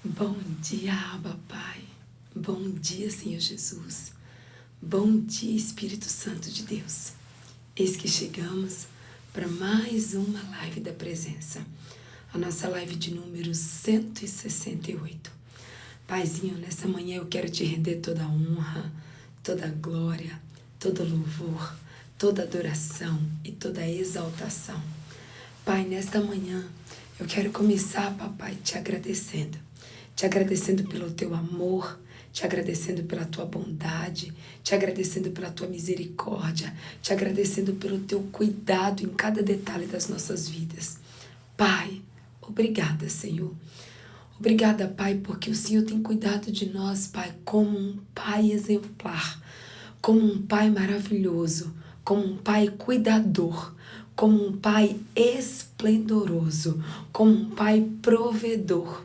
Bom dia, Abba, Pai. Bom dia, Senhor Jesus. Bom dia, Espírito Santo de Deus. Eis que chegamos para mais uma live da presença. A nossa live de número 168. Paizinho, nessa manhã eu quero te render toda a honra, toda a glória, todo louvor, toda adoração e toda a exaltação. Pai, nesta manhã eu quero começar, papai, te agradecendo pelo teu amor, te agradecendo pela tua bondade, te agradecendo pela tua misericórdia, te agradecendo pelo teu cuidado em cada detalhe das nossas vidas. Pai, obrigada, Senhor. Obrigada, Pai, porque o Senhor tem cuidado de nós, Pai, como um Pai exemplar, como um Pai maravilhoso, como um Pai cuidador, como um Pai esplendoroso, como um Pai provedor.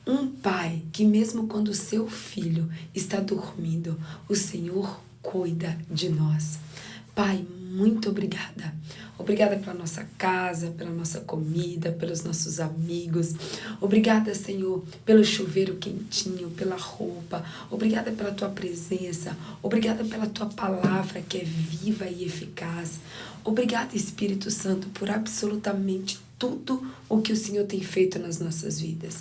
Um Pai que mesmo quando o seu filho está dormindo, o Senhor cuida de nós. Pai, muito obrigada. Obrigada pela nossa casa, pela nossa comida, pelos nossos amigos. Obrigada, Senhor, pelo chuveiro quentinho, pela roupa. Obrigada pela tua presença. Obrigada pela tua palavra que é viva e eficaz. Obrigada, Espírito Santo, por absolutamente tudo o que o Senhor tem feito nas nossas vidas.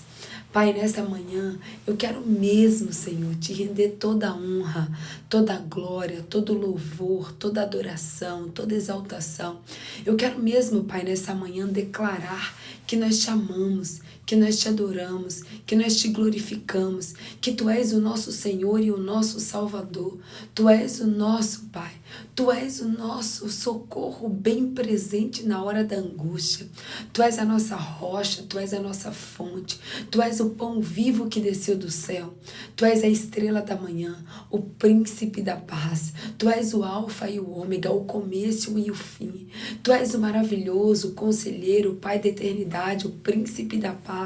Pai, nesta manhã, eu quero mesmo, Senhor, te render toda a honra, toda a glória, todo o louvor, toda a adoração, toda a exaltação. Eu quero mesmo, Pai, nessa manhã declarar que nós te amamos, que nós te adoramos, que nós te glorificamos, que Tu és o nosso Senhor e o nosso Salvador. Tu és o nosso Pai. Tu és o nosso socorro bem presente na hora da angústia. Tu és a nossa rocha, Tu és a nossa fonte. Tu és o pão vivo que desceu do céu. Tu és a estrela da manhã, o príncipe da paz. Tu és o alfa e o ômega, o começo e o fim. Tu és o maravilhoso, o conselheiro, o Pai da eternidade, o príncipe da paz.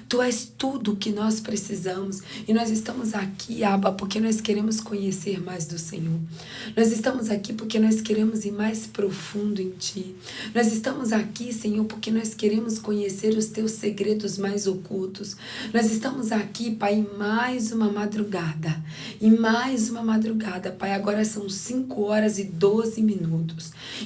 Tu és tudo o que nós precisamos. E nós estamos aqui, Abba, porque nós queremos conhecer mais do Senhor. Nós estamos aqui porque nós queremos ir mais profundo em Ti. Nós estamos aqui, Senhor, porque nós queremos conhecer os Teus segredos mais ocultos. Nós estamos aqui, Pai, em mais uma madrugada. Em mais uma madrugada, Pai. Agora são 5h12.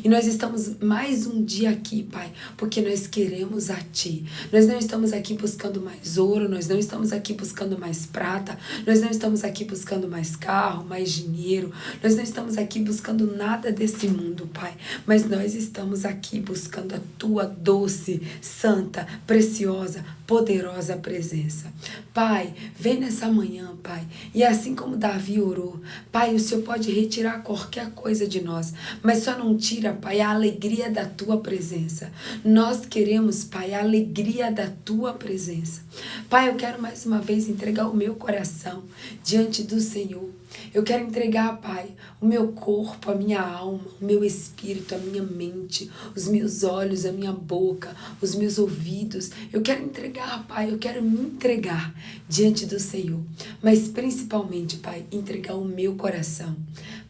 E nós estamos mais um dia aqui, Pai, porque nós queremos a Ti. Nós não estamos aqui buscando mais ouro, nós não estamos aqui buscando mais prata, nós não estamos aqui buscando mais carro, mais dinheiro, nós não estamos aqui buscando nada desse mundo, Pai, mas nós estamos aqui buscando a Tua doce, santa, preciosa, poderosa presença. Pai, vem nessa manhã, Pai, e assim como Davi orou, Pai, o Senhor pode retirar qualquer coisa de nós, mas só não tira, Pai, a alegria da Tua presença. Nós queremos, Pai, a alegria da Tua presença. Pai, eu quero mais uma vez entregar o meu coração diante do Senhor. Eu quero entregar, Pai, o meu corpo, a minha alma, o meu espírito, a minha mente, os meus olhos, a minha boca, os meus ouvidos. Eu quero entregar, Pai, eu quero me entregar diante do Senhor. Mas principalmente, Pai, entregar o meu coração.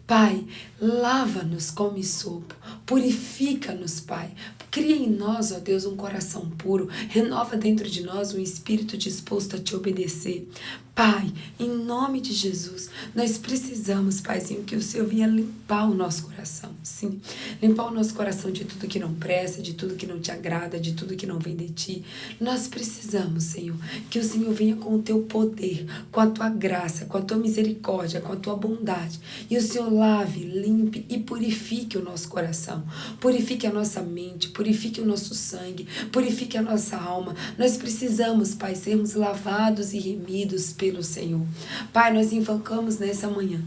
Pai, lava-nos com hisopo, purifica-nos, Pai. Cria em nós, ó Deus, um coração puro. Renova dentro de nós um espírito disposto a Te obedecer. Pai, em nome de Jesus, nós precisamos, Paizinho, que o Senhor venha limpar o nosso coração. Sim, limpar o nosso coração de tudo que não presta, de tudo que não Te agrada, de tudo que não vem de Ti. Nós precisamos, Senhor, que o Senhor venha com o Teu poder, com a Tua graça, com a Tua misericórdia, com a Tua bondade. E o Senhor lave, limpe e purifique o nosso coração. Purifique a nossa mente, purifique o nosso sangue, purifique a nossa alma. Nós precisamos, Pai, sermos lavados e remidos pelo Senhor. Pai, nós invocamos nessa manhã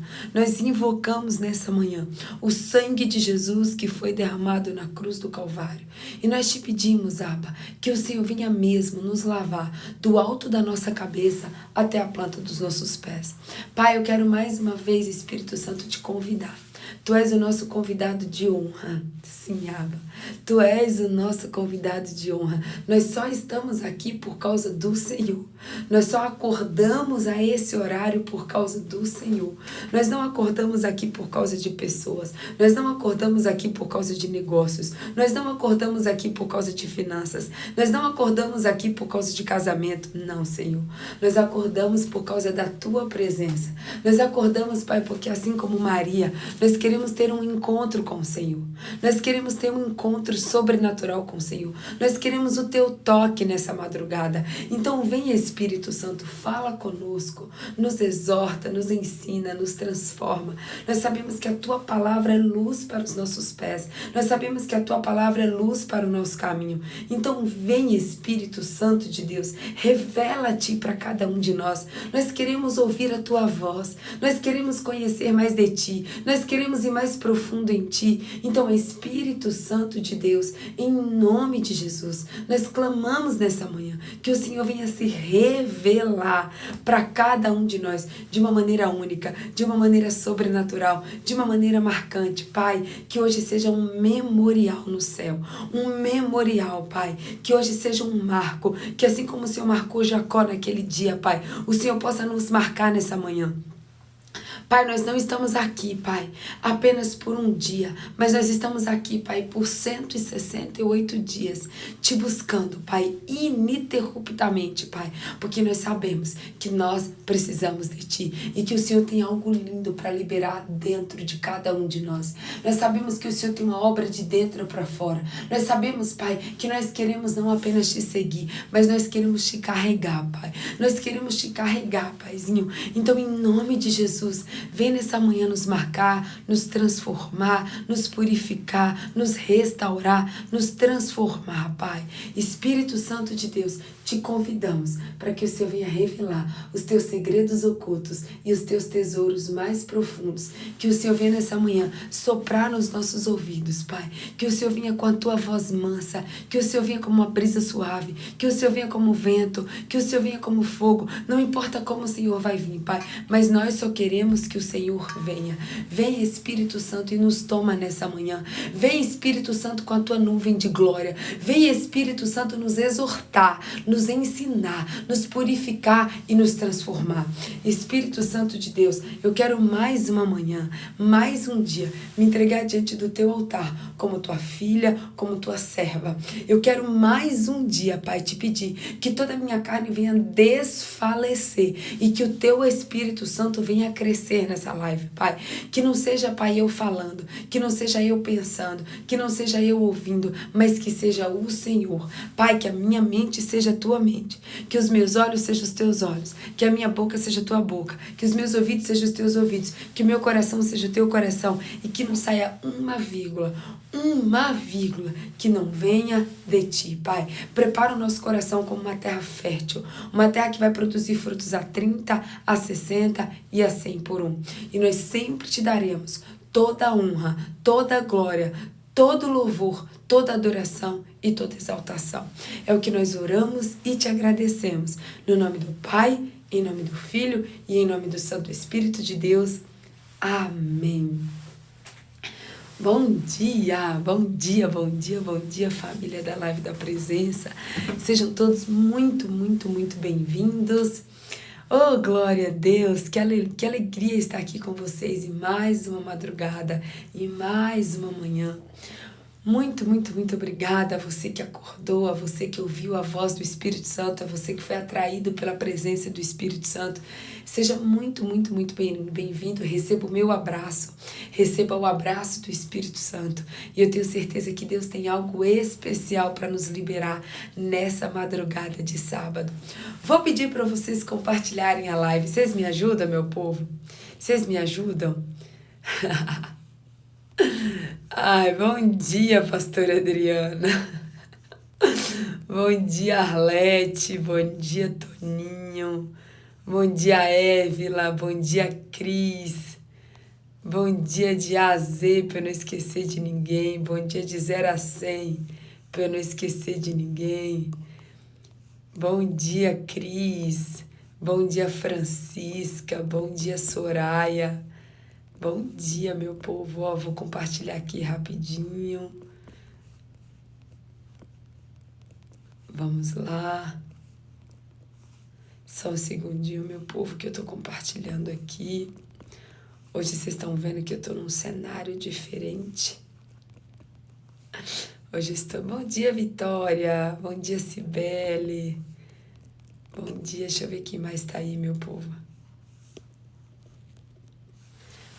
o sangue de Jesus que foi derramado na cruz do Calvário. E nós Te pedimos, Abba, que o Senhor venha mesmo nos lavar do alto da nossa cabeça até a planta dos nossos pés. Pai, eu quero mais uma vez, Espírito Santo, Te convidar Tu és o nosso convidado de honra. Sim, Abba. Tu és o nosso convidado de honra. Nós só estamos aqui por causa do Senhor. Nós só acordamos a esse horário por causa do Senhor. Nós não acordamos aqui por causa de pessoas. Nós não acordamos aqui por causa de negócios. Nós não acordamos aqui por causa de finanças. Nós não acordamos aqui por causa de casamento. Não, Senhor. Nós acordamos por causa da Tua presença. Nós acordamos, Pai, porque assim como Maria, nós queremos ter um encontro com o Senhor. Nós queremos ter um encontro sobrenatural com o Senhor. Nós queremos o Teu toque nessa madrugada. Então vem, Espírito Santo, fala conosco, nos exorta, nos ensina, nos transforma. Nós sabemos que a Tua palavra é luz para os nossos pés. Nós sabemos que a Tua palavra é luz para o nosso caminho. Então vem, Espírito Santo de Deus, revela-te para cada um de nós. Nós queremos ouvir a Tua voz. Nós queremos conhecer mais de Ti. Nós queremos ir mais profundo em Ti. Então, Espírito Santo de Deus, em nome de Jesus, nós clamamos nessa manhã que o Senhor venha se revelar para cada um de nós de uma maneira única, de uma maneira sobrenatural, de uma maneira marcante. Pai, que hoje seja um memorial no céu, um memorial, Pai, que hoje seja um marco, que assim como o Senhor marcou Jacó naquele dia, Pai, o Senhor possa nos marcar nessa manhã. Pai, nós não estamos aqui, Pai, apenas por um dia, mas nós estamos aqui, Pai, por 168 dias, te buscando, Pai, ininterruptamente, Pai, porque nós sabemos que nós precisamos de Ti e que o Senhor tem algo lindo para liberar dentro de cada um de nós. Nós sabemos que o Senhor tem uma obra de dentro para fora. Nós sabemos, Pai, que nós queremos não apenas Te seguir, mas nós queremos Te carregar, Pai. Nós queremos Te carregar, Paizinho. Então, em nome de Jesus, vem nessa manhã nos marcar, nos transformar, nos purificar, nos restaurar, nos transformar, Pai. Espírito Santo de Deus, te convidamos para que o Senhor venha revelar os Teus segredos ocultos e os Teus tesouros mais profundos. Que o Senhor venha nessa manhã soprar nos nossos ouvidos, Pai. Que o Senhor venha com a Tua voz mansa, que o Senhor venha como uma brisa suave, que o Senhor venha como vento, que o Senhor venha como fogo. Não importa como o Senhor vai vir, Pai, mas nós só queremos que o Senhor venha. Vem, Espírito Santo, e nos toma nessa manhã. Vem, Espírito Santo, com a Tua nuvem de glória. Vem, Espírito Santo, nos exortar, nos ensinar, nos purificar e nos transformar. Espírito Santo de Deus, eu quero mais uma manhã, mais um dia, me entregar diante do Teu altar, como Tua filha, como Tua serva. Eu quero mais um dia, Pai, te pedir que toda a minha carne venha desfalecer e que o Teu Espírito Santo venha crescer nessa live, Pai. Que não seja, Pai, eu falando, que não seja eu pensando, que não seja eu ouvindo, mas que seja o Senhor. Pai, que a minha mente seja a Tua mente, que os meus olhos sejam os Teus olhos, que a minha boca seja a Tua boca, que os meus ouvidos sejam os Teus ouvidos, que o meu coração seja o Teu coração e que não saia uma vírgula, que não venha de Ti, Pai. Prepara o nosso coração como uma terra fértil, uma terra que vai produzir frutos a 30, a 60 e a 100 por um. E nós sempre Te daremos toda a honra, toda a glória, todo louvor, toda adoração e toda exaltação. É o que nós oramos e Te agradecemos. No nome do Pai, em nome do Filho e em nome do Santo Espírito de Deus. Amém. Bom dia, bom dia, bom dia, bom dia, família da Live da Presença. Sejam todos muito, muito, muito bem-vindos. Oh, glória a Deus, que alegria estar aqui com vocês em mais uma madrugada, em mais uma manhã. Muito, muito, muito obrigada a você que acordou, a você que ouviu a voz do Espírito Santo, a você que foi atraído pela presença do Espírito Santo. Seja muito, muito, muito bem-vindo. Receba o meu abraço, receba o abraço do Espírito Santo. E eu tenho certeza que Deus tem algo especial para nos liberar nessa madrugada de sábado. Vou pedir para vocês compartilharem a live. Vocês me ajudam, meu povo? Vocês me ajudam? Ai, bom dia, pastora Adriana. Bom dia, Arlete. Bom dia, Toninho. Bom dia, Évila. Bom dia, Cris. Bom dia de A a Z, para eu não esquecer de ninguém. Bom dia de 0 a 100, para eu não esquecer de ninguém. Bom dia, Cris. Bom dia, Francisca. Bom dia, Soraya. Bom dia, meu povo. Ó, vou compartilhar aqui rapidinho. Vamos lá. Só um segundinho, meu povo, que eu tô compartilhando aqui. Hoje vocês estão vendo que eu tô num cenário diferente. Hoje eu estou... Bom dia, Vitória. Bom dia, Cibele. Bom dia, deixa eu ver quem mais tá aí, meu povo.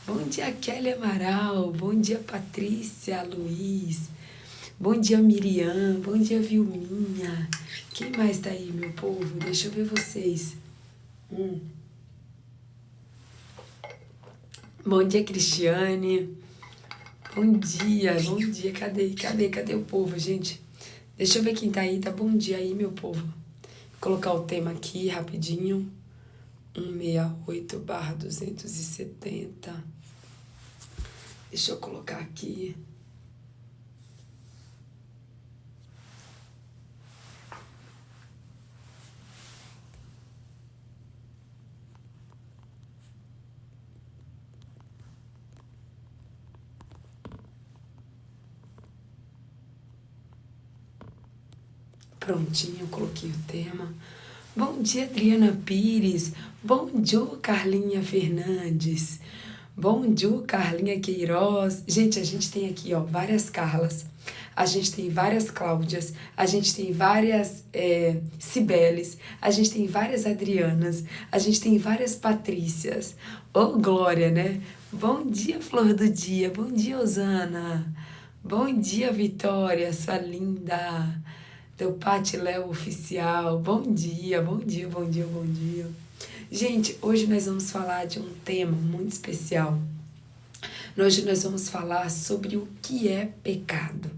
Bom dia, Kelly Amaral. Bom dia, Patrícia, Luiz. Bom dia, Miriam. Bom dia, Vilminha. Quem mais tá aí, meu povo? Deixa eu ver vocês. Bom dia, Cristiane. Bom dia, bom dia. Cadê o povo, gente? Deixa eu ver quem tá aí. Tá bom dia aí, meu povo. Vou colocar o tema aqui rapidinho. 168/270. Deixa eu colocar aqui. Prontinho, eu coloquei o tema. Bom dia, Adriana Pires. Bom dia, Carlinha Fernandes. Bom dia, Carlinha Queiroz. Gente, a gente tem aqui, ó, várias Carlas. A gente tem várias Cláudias. A gente tem várias Cibeles. A gente tem várias Adrianas. A gente tem várias Patrícias. Ô, Glória, né? Bom dia, Flor do Dia. Bom dia, Osana. Bom dia, Vitória, sua linda. Do Pati Léo Oficial. Bom dia, bom dia, bom dia, bom dia. Gente, hoje nós vamos falar de um tema muito especial. Hoje nós vamos falar sobre o que é pecado.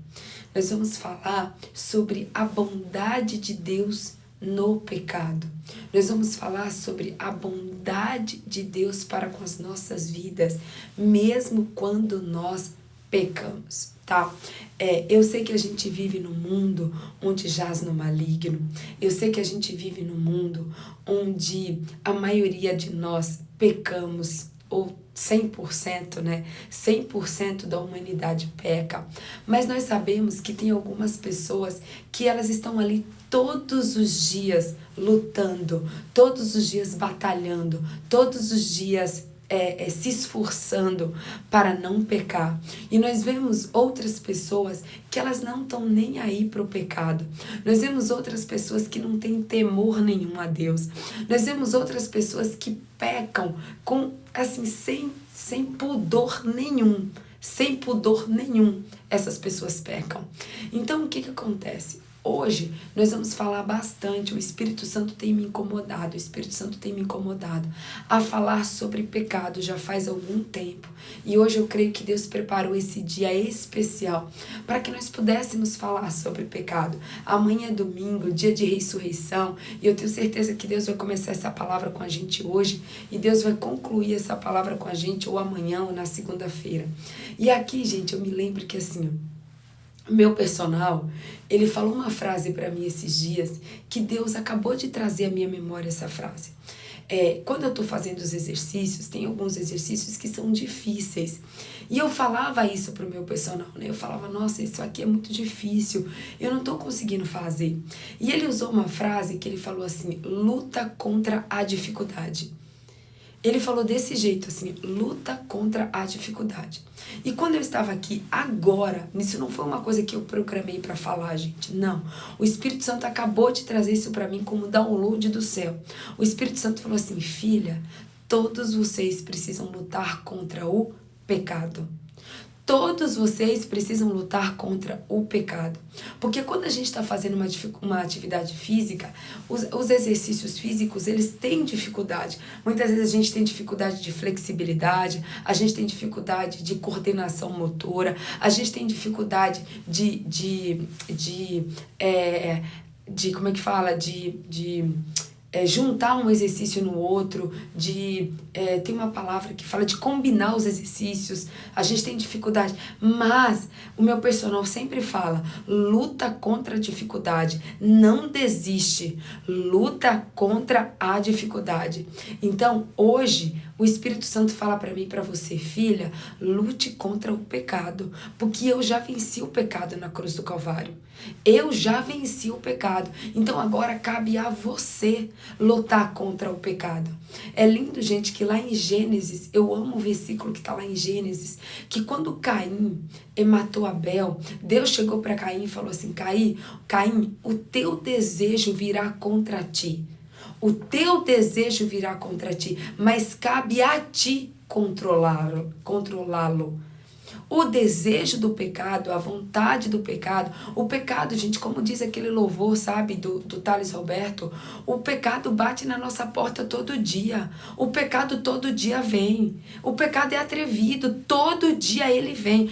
Nós vamos falar sobre a bondade de Deus no pecado. Nós vamos falar sobre a bondade de Deus para com as nossas vidas, mesmo quando nós pecamos, tá? Eu sei que a gente vive num mundo onde jaz no maligno. Eu sei que a gente vive num mundo onde a maioria de nós pecamos, ou 100%, né? 100% da humanidade peca. Mas nós sabemos que tem algumas pessoas que elas estão ali todos os dias lutando, todos os dias batalhando, todos os dias se esforçando para não pecar. E nós vemos outras pessoas que elas não estão nem aí para o pecado. Nós vemos outras pessoas que não têm temor nenhum a Deus. Nós vemos outras pessoas que pecam com, assim, sem pudor nenhum. Sem pudor nenhum, essas pessoas pecam. Então, o que acontece? Hoje nós vamos falar bastante, o Espírito Santo tem me incomodado, a falar sobre pecado já faz algum tempo. E hoje eu creio que Deus preparou esse dia especial para que nós pudéssemos falar sobre pecado. Amanhã é domingo, dia de ressurreição, e eu tenho certeza que Deus vai começar essa palavra com a gente hoje, e Deus vai concluir essa palavra com a gente ou amanhã ou na segunda-feira. E aqui, gente, eu me lembro que assim, meu personal, ele falou uma frase para mim esses dias que Deus acabou de trazer à minha memória essa frase. Quando eu estou fazendo os exercícios, tem alguns exercícios que são difíceis. E eu falava isso pro meu personal, né? Eu falava, nossa, isso aqui é muito difícil, eu não estou conseguindo fazer. E ele usou uma frase que ele falou assim, luta contra a dificuldade. Ele falou desse jeito, assim, luta contra a dificuldade. E quando eu estava aqui agora, isso não foi uma coisa que eu programei para falar, gente, não. O Espírito Santo acabou de trazer isso para mim como download do céu. O Espírito Santo falou assim, filha, todos vocês precisam lutar contra o pecado. Todos vocês precisam lutar contra o pecado. Porque quando a gente está fazendo uma atividade física, os exercícios físicos, eles têm dificuldade. Muitas vezes a gente tem dificuldade de flexibilidade, a gente tem dificuldade de coordenação motora, a gente tem dificuldade como é que fala? Juntar um exercício no outro, tem uma palavra que fala de combinar os exercícios, a gente tem dificuldade, mas o meu personal sempre fala, luta contra a dificuldade, não desiste, luta contra a dificuldade. Então, hoje, O Espírito Santo fala para mim e para você: filha, lute contra o pecado, porque eu já venci o pecado na cruz do Calvário. Eu já venci o pecado. Então agora cabe a você lutar contra o pecado. É lindo, gente, que lá em Gênesis, eu amo o versículo que está lá em Gênesis, que quando Caim matou Abel, Deus chegou para Caim e falou assim: Caim, o teu desejo virá contra ti. O teu desejo virá contra ti, mas cabe a ti controlá-lo. O desejo do pecado, a vontade do pecado, o pecado, gente, como diz aquele louvor, sabe, do Thales Roberto, o pecado bate na nossa porta todo dia, o pecado todo dia vem, o pecado é atrevido, todo dia ele vem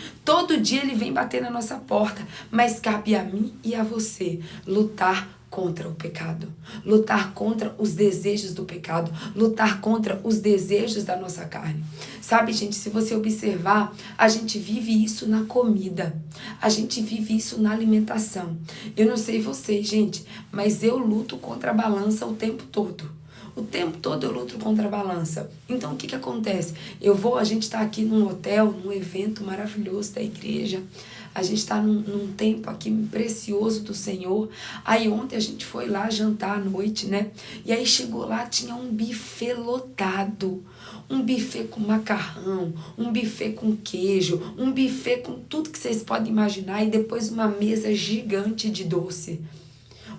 bater na nossa porta, mas cabe a mim e a você lutar contra o pecado, lutar contra os desejos do pecado, lutar contra os desejos da nossa carne. Sabe, gente, se você observar, a gente vive isso na comida, a gente vive isso na alimentação. Eu não sei vocês, gente, mas eu luto contra a balança o tempo todo. O tempo todo eu luto contra a balança. Então o que acontece? A gente está aqui num hotel, num evento maravilhoso da igreja. A gente está num tempo aqui precioso do Senhor. Aí ontem a gente foi lá jantar à noite, né? E aí chegou lá, tinha um buffet lotado. Um buffet com macarrão, um buffet com queijo, um buffet com tudo que vocês podem imaginar. E depois uma mesa gigante de doce.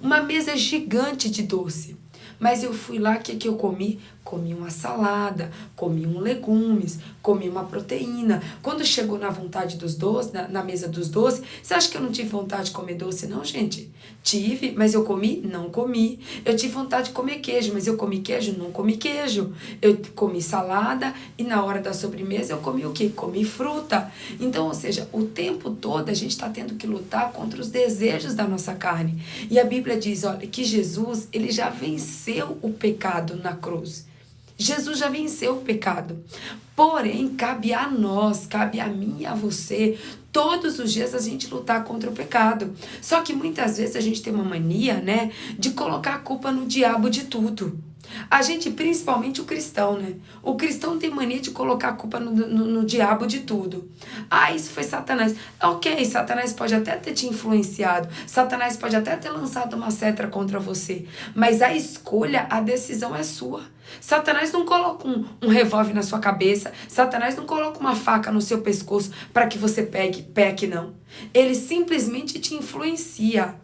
Uma mesa gigante de doce. Mas eu fui lá, o que eu comi? Comi uma salada, comi legumes, comi uma proteína. Quando chegou na vontade dos doces, na mesa dos doces, você acha que eu não tive vontade de comer doce? Não, gente. Tive, mas eu comi? Não comi. Eu tive vontade de comer queijo, mas eu comi queijo? Não comi queijo. Eu comi salada e na hora da sobremesa eu comi o quê? Comi fruta. Então, ou seja, o tempo todo a gente está tendo que lutar contra os desejos da nossa carne. E a Bíblia diz, olha, que Jesus, ele já venceu o pecado na cruz. Jesus já venceu o pecado. Porém, cabe a nós, cabe a mim e a você, todos os dias a gente lutar contra o pecado. Só que muitas vezes a gente tem uma mania, né, de colocar a culpa no diabo de tudo. A gente, principalmente o cristão, né? O cristão tem mania de colocar a culpa no diabo de tudo. Ah, isso foi Satanás. Ok, Satanás pode até ter te influenciado. Satanás pode até ter lançado uma seta contra você. Mas a escolha, a decisão é sua. Satanás não coloca um revólver na sua cabeça. Satanás não coloca uma faca no seu pescoço para que você peque, não. Ele simplesmente te influencia.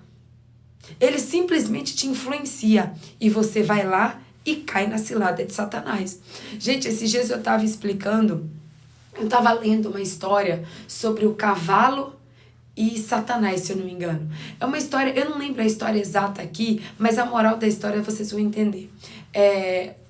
Ele simplesmente te influencia. E você vai lá e cai na cilada de Satanás. Gente, esses dias eu estava lendo uma história sobre o cavalo e Satanás, se eu não me engano. É uma história, eu não lembro a história exata aqui, mas a moral da história vocês vão entender.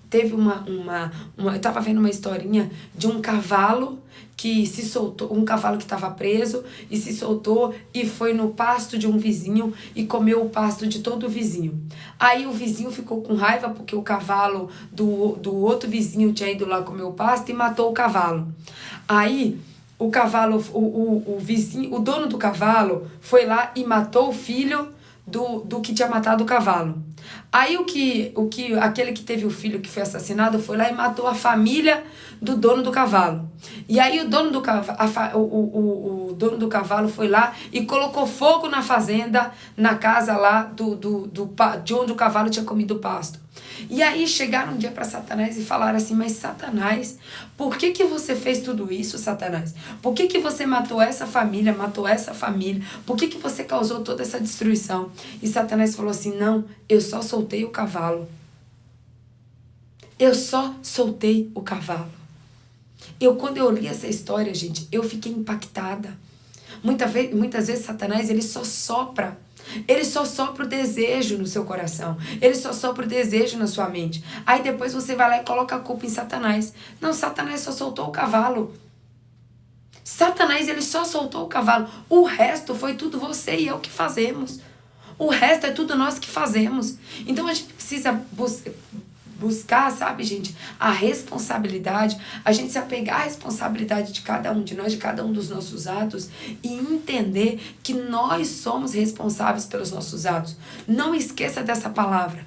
Teve eu estava vendo uma historinha de um cavalo que se soltou, um cavalo que estava preso e se soltou e foi no pasto de um vizinho e comeu o pasto de todo o vizinho. Aí o vizinho ficou com raiva porque o cavalo do outro vizinho tinha ido lá comer o pasto e matou o cavalo. Aí o cavalo, o vizinho, o dono do cavalo foi lá e matou o filho do que tinha matado o cavalo. Aí aquele que teve o filho que foi assassinado foi lá e matou a família do dono do cavalo. E aí o dono o dono do cavalo foi lá e colocou fogo na fazenda, na casa lá de onde o cavalo tinha comido o pasto. E aí chegaram um dia para Satanás e falaram assim: mas Satanás, por que você fez tudo isso, Satanás? Por que você matou essa família, Por que você causou toda essa destruição? E Satanás falou assim: não, eu só soltei o cavalo. Eu só soltei o cavalo. Quando eu li essa história, gente, eu fiquei impactada. Muitas vezes Satanás, ele só sopra o desejo no seu coração. Ele só sopra o desejo na sua mente. Aí depois você vai lá e coloca a culpa em Satanás. Não, Satanás só soltou o cavalo. Satanás, ele só soltou o cavalo. O resto foi tudo você e eu que fazemos. O resto é tudo nós que fazemos. Então a gente precisa buscar, sabe, gente, a responsabilidade, a gente se apegar à responsabilidade de cada um de nós, de cada um dos nossos atos e entender que nós somos responsáveis pelos nossos atos. Não esqueça dessa palavra.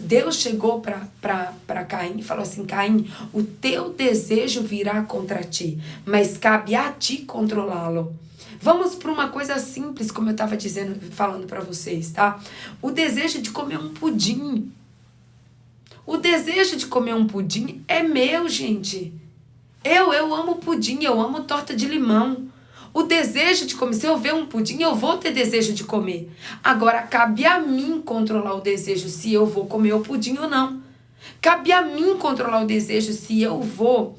Deus chegou para Caim e falou assim: Caim, o teu desejo virá contra ti, mas cabe a ti controlá-lo. Vamos para uma coisa simples, como eu estava falando para vocês, tá? O desejo de comer um pudim. O desejo de comer um pudim é meu, gente. Eu amo pudim, eu amo torta de limão. O desejo de comer, se eu ver um pudim, eu vou ter desejo de comer. Agora, cabe a mim controlar o desejo se eu vou comer o pudim ou não. Cabe a mim controlar o desejo se eu vou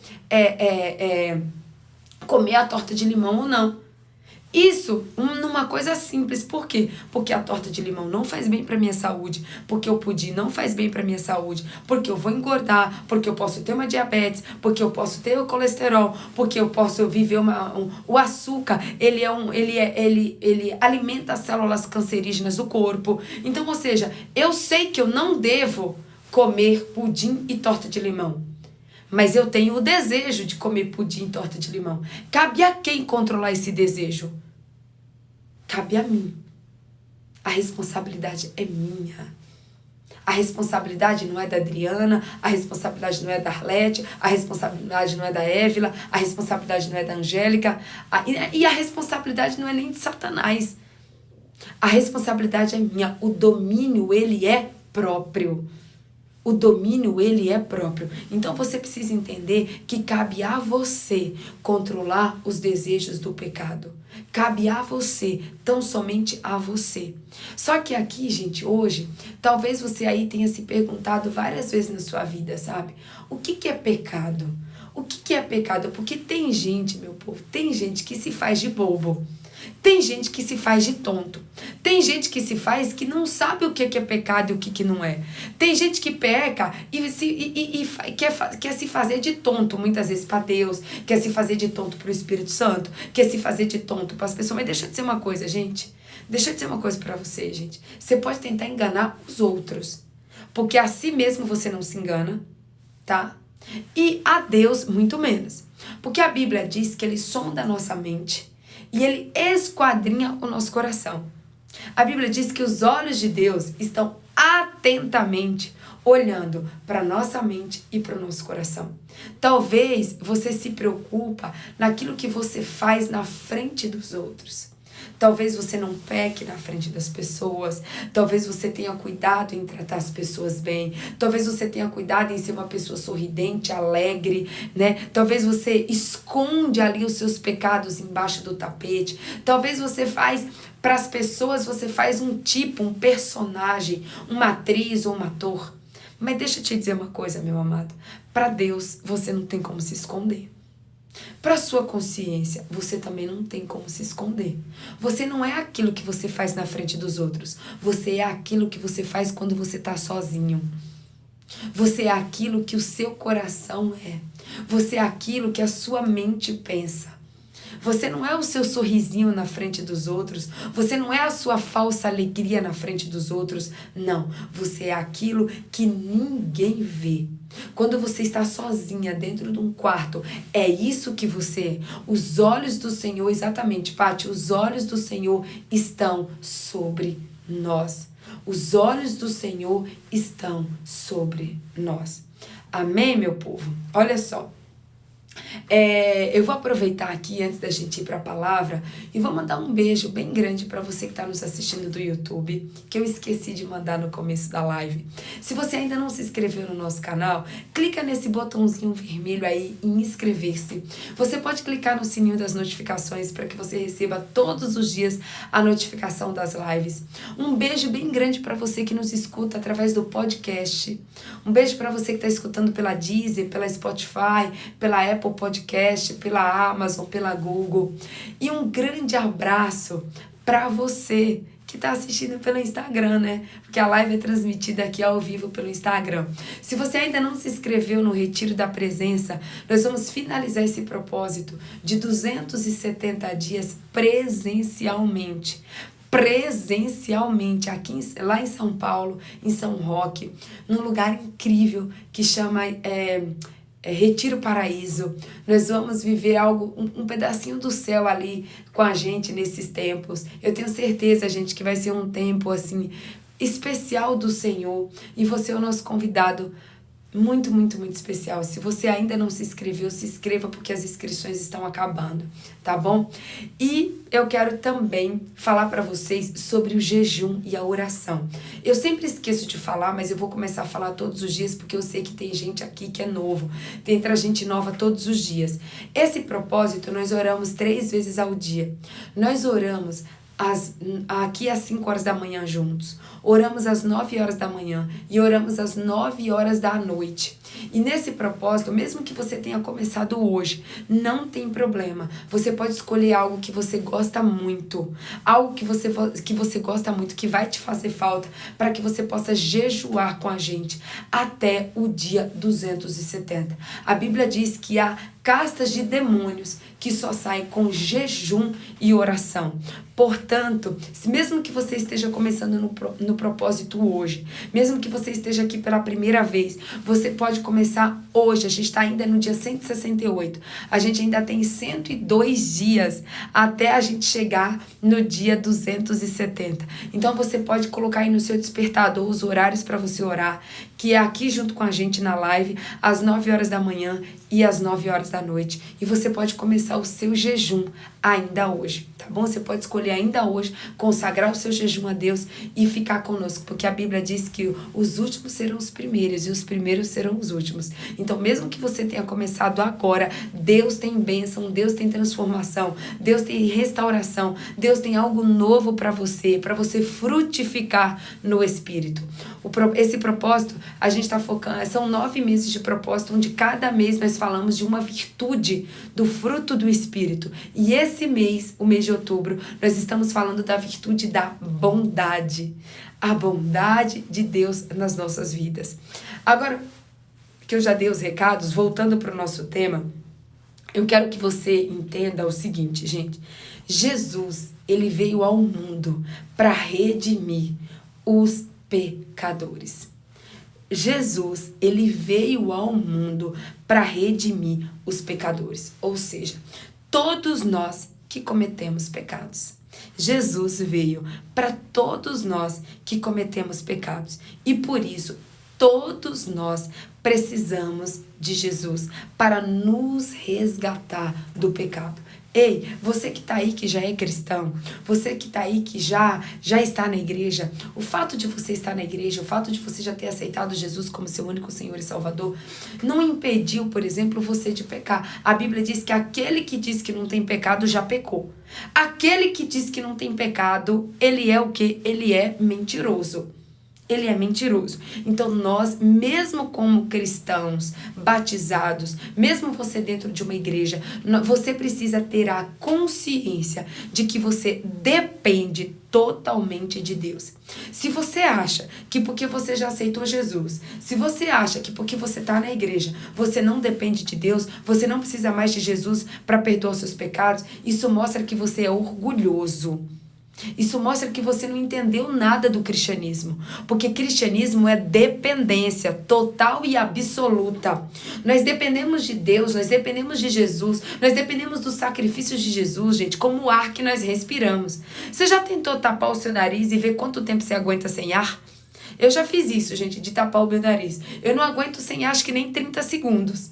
comer a torta de limão ou não. Isso numa coisa simples. Por quê? Porque a torta de limão não faz bem para minha saúde, porque o pudim não faz bem para minha saúde, porque eu vou engordar, porque eu posso ter uma diabetes, porque eu posso ter o colesterol, porque eu posso viver o açúcar, ele alimenta as células cancerígenas do corpo. Então, ou seja, eu sei que eu não devo comer pudim e torta de limão, mas eu tenho o desejo de comer pudim e torta de limão. Cabe a quem controlar esse desejo? Cabe a mim. A responsabilidade é minha. A responsabilidade não é da Adriana, a responsabilidade não é da Arlete, a responsabilidade não é da Évila, a responsabilidade não é da Angélica, e a responsabilidade não é nem de Satanás. A responsabilidade é minha. O domínio, ele é próprio. O domínio, ele é próprio. Então, você precisa entender que cabe a você controlar os desejos do pecado. Cabe a você, tão somente a você. Só que aqui, gente, hoje, talvez você aí tenha se perguntado várias vezes na sua vida, sabe? O que é pecado? O que é pecado? Porque tem gente, meu povo, tem gente que se faz de bobo. Tem gente que se faz de tonto. Tem gente que se faz que não sabe o que é pecado e o que não é. Tem gente que peca e quer se fazer de tonto, muitas vezes para Deus, quer se fazer de tonto para o Espírito Santo, quer se fazer de tonto para as pessoas. Mas deixa eu dizer uma coisa, gente. Deixa eu dizer uma coisa para você, gente. Você pode tentar enganar os outros, porque a si mesmo você não se engana, tá? E a Deus muito menos. Porque a Bíblia diz que ele sonda a nossa mente e ele esquadrinha o nosso coração. A Bíblia diz que os olhos de Deus estão atentamente olhando para a nossa mente e para o nosso coração. Talvez você se preocupa naquilo que você faz na frente dos outros. Talvez você não peque na frente das pessoas. Talvez você tenha cuidado em tratar as pessoas bem. Talvez você tenha cuidado em ser uma pessoa sorridente, alegre, né? Talvez você esconde ali os seus pecados embaixo do tapete. Talvez você faz, para as pessoas, você faz um tipo, um personagem, uma atriz ou um ator. Mas deixa eu te dizer uma coisa, meu amado. Para Deus, você não tem como se esconder. Para sua consciência, você também não tem como se esconder. Você não é aquilo que você faz na frente dos outros. Você é aquilo que você faz quando você está sozinho. Você é aquilo que o seu coração é. Você é aquilo que a sua mente pensa. Você não é o seu sorrisinho na frente dos outros. Você não é a sua falsa alegria na frente dos outros. Não, você é aquilo que ninguém vê. Quando você está sozinha dentro de um quarto, é isso que você é. Os olhos do Senhor, exatamente, Paty, os olhos do Senhor estão sobre nós. Os olhos do Senhor estão sobre nós. Amém, meu povo? Olha só. Eu vou aproveitar aqui antes da gente ir para a palavra e vou mandar um beijo bem grande para você que está nos assistindo do YouTube, que eu esqueci de mandar no começo da live. Se você ainda não se inscreveu no nosso canal, clica nesse botãozinho vermelho aí em inscrever-se. Você pode clicar no sininho das notificações para que você receba todos os dias a notificação das lives. Um beijo bem grande para você que nos escuta através do podcast. Um beijo para você que está escutando pela Deezer, pela Spotify, pela Apple Podcast, pela Amazon, pela Google. E um grande abraço para você que está assistindo pelo Instagram, né? Porque a live é transmitida aqui ao vivo pelo Instagram. Se você ainda não se inscreveu no Retiro da Presença, nós vamos finalizar esse propósito de 270 dias presencialmente. presencialmente, lá em São Paulo, em São Roque, num lugar incrível que chama Retiro Paraíso. Nós vamos viver algo, um pedacinho do céu ali com a gente nesses tempos. Eu tenho certeza, gente, que vai ser um tempo assim especial do Senhor, e você é o nosso convidado muito, muito, muito especial. Se você ainda não se inscreveu, se inscreva, porque as inscrições estão acabando, tá bom? E eu quero também falar para vocês sobre o jejum e a oração. Eu sempre esqueço de falar, mas eu vou começar a falar todos os dias, porque eu sei que tem gente aqui que é novo, entra gente nova todos os dias. Esse propósito, nós oramos 3 vezes ao dia. Nós oramos aqui às 5 horas da manhã juntos, oramos às 9 horas da manhã e oramos às 9 horas da noite. E nesse propósito, mesmo que você tenha começado hoje, não tem problema. Você pode escolher algo que você gosta muito, algo que você gosta muito, que vai te fazer falta, para que você possa jejuar com a gente até o dia 270. A Bíblia diz que há castas de demônios que só saem com jejum e oração. Portanto, mesmo que você esteja começando no propósito hoje, mesmo que você esteja aqui pela primeira vez, você pode começar hoje. A gente está ainda no dia 168. A gente ainda tem 102 dias até a gente chegar no dia 270. Então você pode colocar aí no seu despertador os horários para você orar, que é aqui junto com a gente na live, às 9 horas da manhã e às 9 horas da noite. E você pode começar o seu jejum ainda hoje, tá bom? Você pode escolher ainda hoje consagrar o seu jejum a Deus e ficar conosco, porque a Bíblia diz que os últimos serão os primeiros e os primeiros serão os últimos. Então, mesmo que você tenha começado agora, Deus tem bênção, Deus tem transformação, Deus tem restauração, Deus tem algo novo para você frutificar no Espírito. Esse propósito, a gente está focando, são 9 meses de propósito, onde cada mês nós falamos de uma virtude do fruto do Espírito. E esse mês, o mês de outubro, nós estamos falando da virtude da bondade. A bondade de Deus nas nossas vidas. Agora, que eu já dei os recados, voltando para o nosso tema, eu quero que você entenda o seguinte, gente. Jesus, ele veio ao mundo para redimir os pecadores. Jesus, ele veio ao mundo para redimir os pecadores, ou seja, todos nós que cometemos pecados. Jesus veio para todos nós que cometemos pecados, e por isso todos nós precisamos de Jesus para nos resgatar do pecado. Ei, você que está aí que já é cristão, você que está aí que já está na igreja, o fato de você estar na igreja, o fato de você já ter aceitado Jesus como seu único Senhor e Salvador, não impediu, por exemplo, você de pecar. A Bíblia diz que aquele que diz que não tem pecado já pecou. Aquele que diz que não tem pecado, ele é o quê? Ele é mentiroso. Ele é mentiroso. Então nós, mesmo como cristãos, batizados, mesmo você dentro de uma igreja, você precisa ter a consciência de que você depende totalmente de Deus. Se você acha que porque você já aceitou Jesus, se você acha que porque você está na igreja, você não depende de Deus, você não precisa mais de Jesus para perdoar os seus pecados, isso mostra que você é orgulhoso. Isso mostra que você não entendeu nada do cristianismo, porque cristianismo é dependência total e absoluta. Nós dependemos de Deus, nós dependemos de Jesus, nós dependemos dos sacrifícios de Jesus, gente, como o ar que nós respiramos. Você já tentou tapar o seu nariz e ver quanto tempo você aguenta sem ar? Eu já fiz isso, gente, de tapar o meu nariz. Eu não aguento sem ar, acho que nem 30 segundos.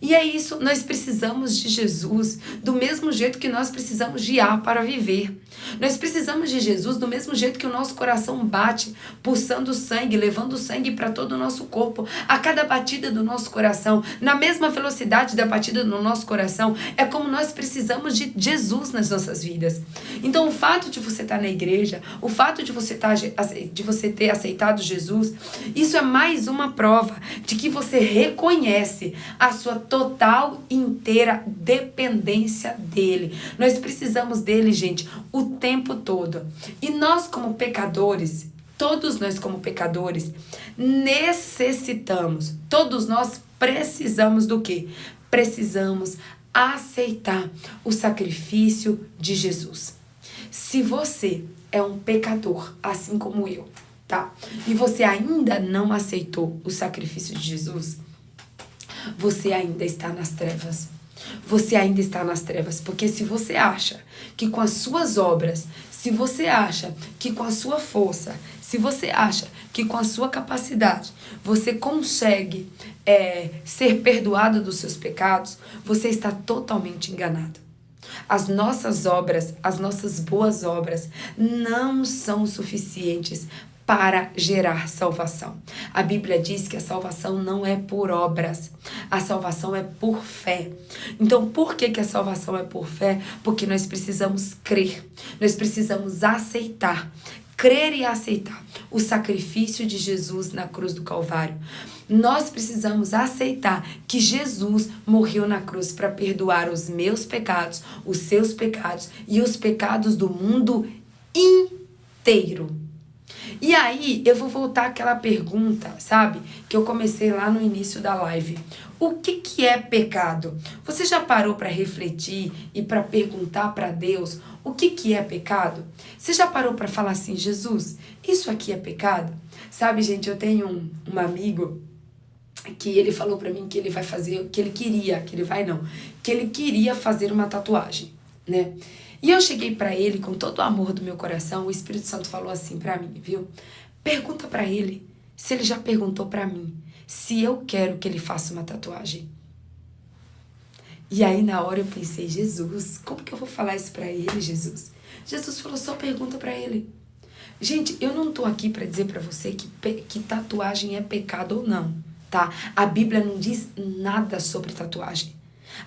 E é isso, nós precisamos de Jesus do mesmo jeito que nós precisamos de ar para viver. Nós precisamos de Jesus do mesmo jeito que o nosso coração bate, pulsando sangue, levando sangue para todo o nosso corpo. A cada batida do nosso coração, na mesma velocidade da batida do nosso coração, é como nós precisamos de Jesus nas nossas vidas. Então o fato de você estar na igreja, o fato de você ter aceitado Jesus, isso é mais uma prova de que você reconhece a sua total e inteira dependência dele. Nós precisamos dele, gente, o tempo todo. E nós como pecadores, todos nós como pecadores, necessitamos, todos nós precisamos do quê? Precisamos aceitar o sacrifício de Jesus. Se você é um pecador, assim como eu, tá? E você ainda não aceitou o sacrifício de Jesus, você ainda está nas trevas. Você ainda está nas trevas, porque se você acha que com as suas obras, se você acha que com a sua força, se você acha que com a sua capacidade, você consegue ser perdoado dos seus pecados, você está totalmente enganado. As nossas obras, as nossas boas obras, não são suficientes para gerar salvação. A Bíblia diz que a salvação não é por obras, a salvação é por fé. Então, por que a salvação é por fé? Porque nós precisamos crer, nós precisamos aceitar, crer e aceitar o sacrifício de Jesus na cruz do Calvário. Nós precisamos aceitar que Jesus morreu na cruz para perdoar os meus pecados, os seus pecados e os pecados do mundo inteiro. E aí, eu vou voltar àquela pergunta, sabe? Que eu comecei lá no início da live. O que é pecado? Você já parou para refletir e para perguntar para Deus o que é pecado? Você já parou para falar assim, Jesus, isso aqui é pecado? Sabe, gente, eu tenho um amigo que ele falou para mim que ele vai fazer, que ele queria fazer uma tatuagem, né? E eu cheguei pra ele com todo o amor do meu coração, o Espírito Santo falou assim pra mim, viu? Pergunta pra ele se ele já perguntou pra mim se eu quero que ele faça uma tatuagem. E aí na hora eu pensei, Jesus, como que eu vou falar isso pra ele, Jesus? Jesus falou, só pergunta pra ele. Gente, eu não tô aqui pra dizer pra você que tatuagem é pecado ou não, tá? A Bíblia não diz nada sobre tatuagem.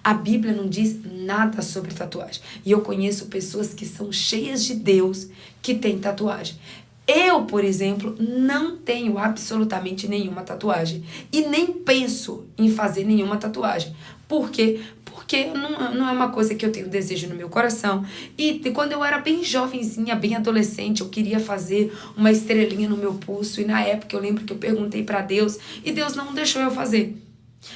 A Bíblia não diz nada sobre tatuagem. E eu conheço pessoas que são cheias de Deus que têm tatuagem. Eu, por exemplo, não tenho absolutamente nenhuma tatuagem. E nem penso em fazer nenhuma tatuagem. Por quê? Porque não é uma coisa que eu tenho desejo no meu coração. E quando eu era bem jovenzinha, bem adolescente, eu queria fazer uma estrelinha no meu pulso. E na época eu lembro que eu perguntei para Deus e Deus não deixou eu fazer.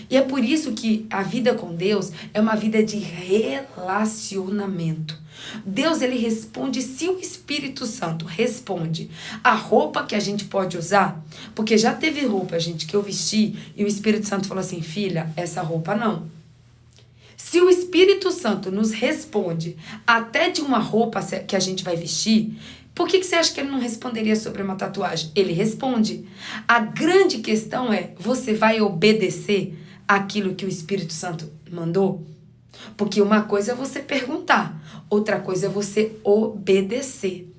E é por isso que a vida com Deus é uma vida de relacionamento. Deus, ele responde se o Espírito Santo responde a roupa que a gente pode usar, porque já teve roupa, gente, que eu vesti e o Espírito Santo falou assim, filha, essa roupa não. Se o Espírito Santo nos responde até de uma roupa que a gente vai vestir, por que você acha que ele não responderia sobre uma tatuagem? Ele responde. A grande questão é, você vai obedecer aquilo que o Espírito Santo mandou? Porque uma coisa é você perguntar, outra coisa é você obedecer.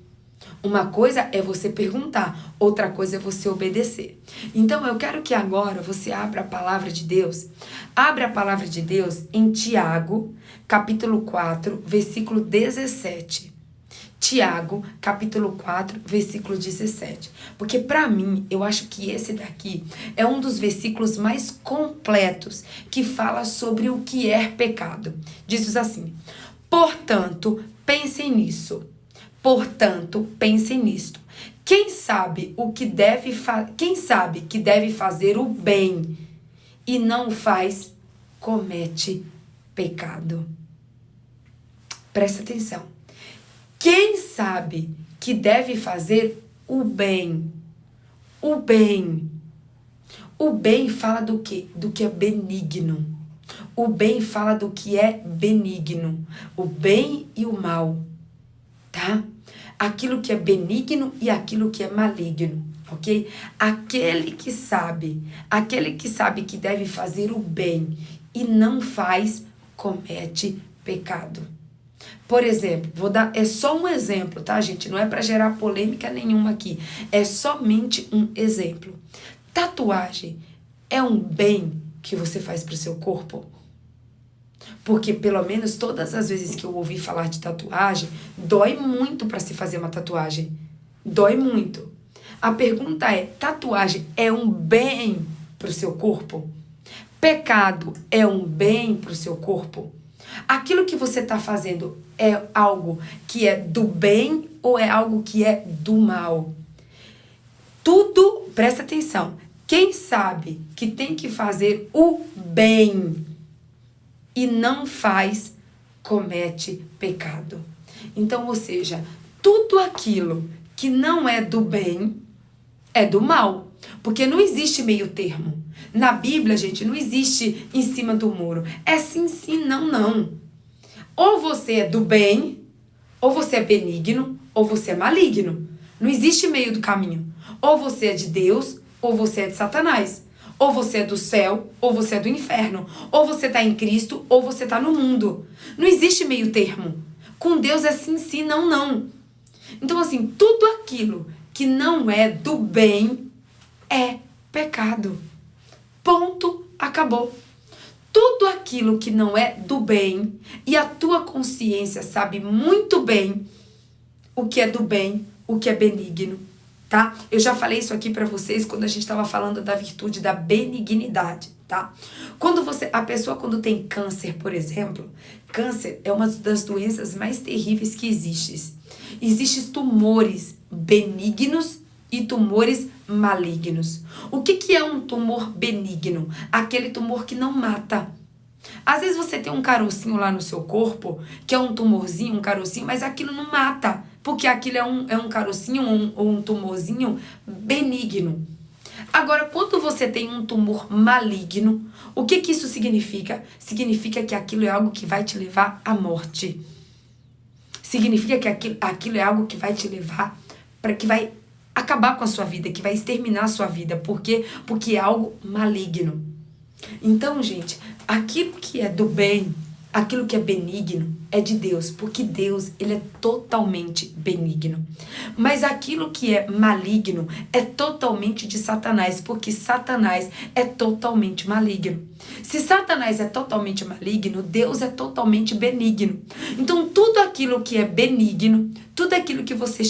Uma coisa é você perguntar, outra coisa é você obedecer. Então eu quero que agora você abra a palavra de Deus. Abra a palavra de Deus em Tiago, capítulo 4, versículo 17. Tiago, capítulo 4, versículo 17. Porque para mim, eu acho que esse daqui é um dos versículos mais completos que fala sobre o que é pecado. Diz assim, portanto, pensem nisso. Portanto, pensem nisto. Quem sabe que deve fazer o bem e não faz, comete pecado. Presta atenção. Quem sabe que deve fazer o bem? O bem. O bem fala do quê? Do que é benigno. O bem fala do que é benigno. O bem e o mal. Tá? Aquilo que é benigno e aquilo que é maligno. Ok? Aquele que sabe que deve fazer o bem e não faz, comete pecado. Por exemplo, é só um exemplo, tá, gente? Não é para gerar polêmica nenhuma aqui. É somente um exemplo. Tatuagem é um bem que você faz pro seu corpo? Porque pelo menos todas as vezes que eu ouvi falar de tatuagem, dói muito para se fazer uma tatuagem. Dói muito. A pergunta é, tatuagem é um bem pro seu corpo? Pecado é um bem pro seu corpo? Aquilo que você está fazendo é algo que é do bem ou é algo que é do mal? Tudo, presta atenção, quem sabe que tem que fazer o bem e não faz, comete pecado. Então, ou seja, tudo aquilo que não é do bem é do mal. Porque não existe meio termo. Na Bíblia, gente, não existe em cima do muro. É sim, sim, não, não. Ou você é do bem, ou você é benigno, ou você é maligno. Não existe meio do caminho. Ou você é de Deus, ou você é de Satanás. Ou você é do céu, ou você é do inferno. Ou você está em Cristo, ou você está no mundo. Não existe meio termo. Com Deus é sim, sim, não, não. Então, assim, tudo aquilo que não é do bem é pecado. Ponto, acabou. Tudo aquilo que não é do bem, e a tua consciência sabe muito bem o que é do bem, o que é benigno, tá? Eu já falei isso aqui pra vocês quando a gente estava falando da virtude da benignidade, tá? A pessoa quando tem câncer, por exemplo, câncer é uma das doenças mais terríveis que existem. Existem tumores benignos e tumores malignos. O que é um tumor benigno? Aquele tumor que não mata. Às vezes você tem um carocinho lá no seu corpo, que é um tumorzinho, um carocinho, mas aquilo não mata, porque aquilo é um carocinho ou um tumorzinho benigno. Agora, quando você tem um tumor maligno, o que isso significa? Significa que aquilo é algo que vai te levar à morte. Significa que aquilo é algo que vai te levar que vai acabar com a sua vida, que vai exterminar a sua vida. Por quê? Porque é algo maligno. Então, gente, aquilo que é do bem, aquilo que é benigno, é de Deus, porque Deus, ele é totalmente benigno. Mas aquilo que é maligno é totalmente de Satanás, porque Satanás é totalmente maligno. Se Satanás é totalmente maligno, Deus é totalmente benigno. Então, tudo aquilo que é benigno, tudo aquilo que você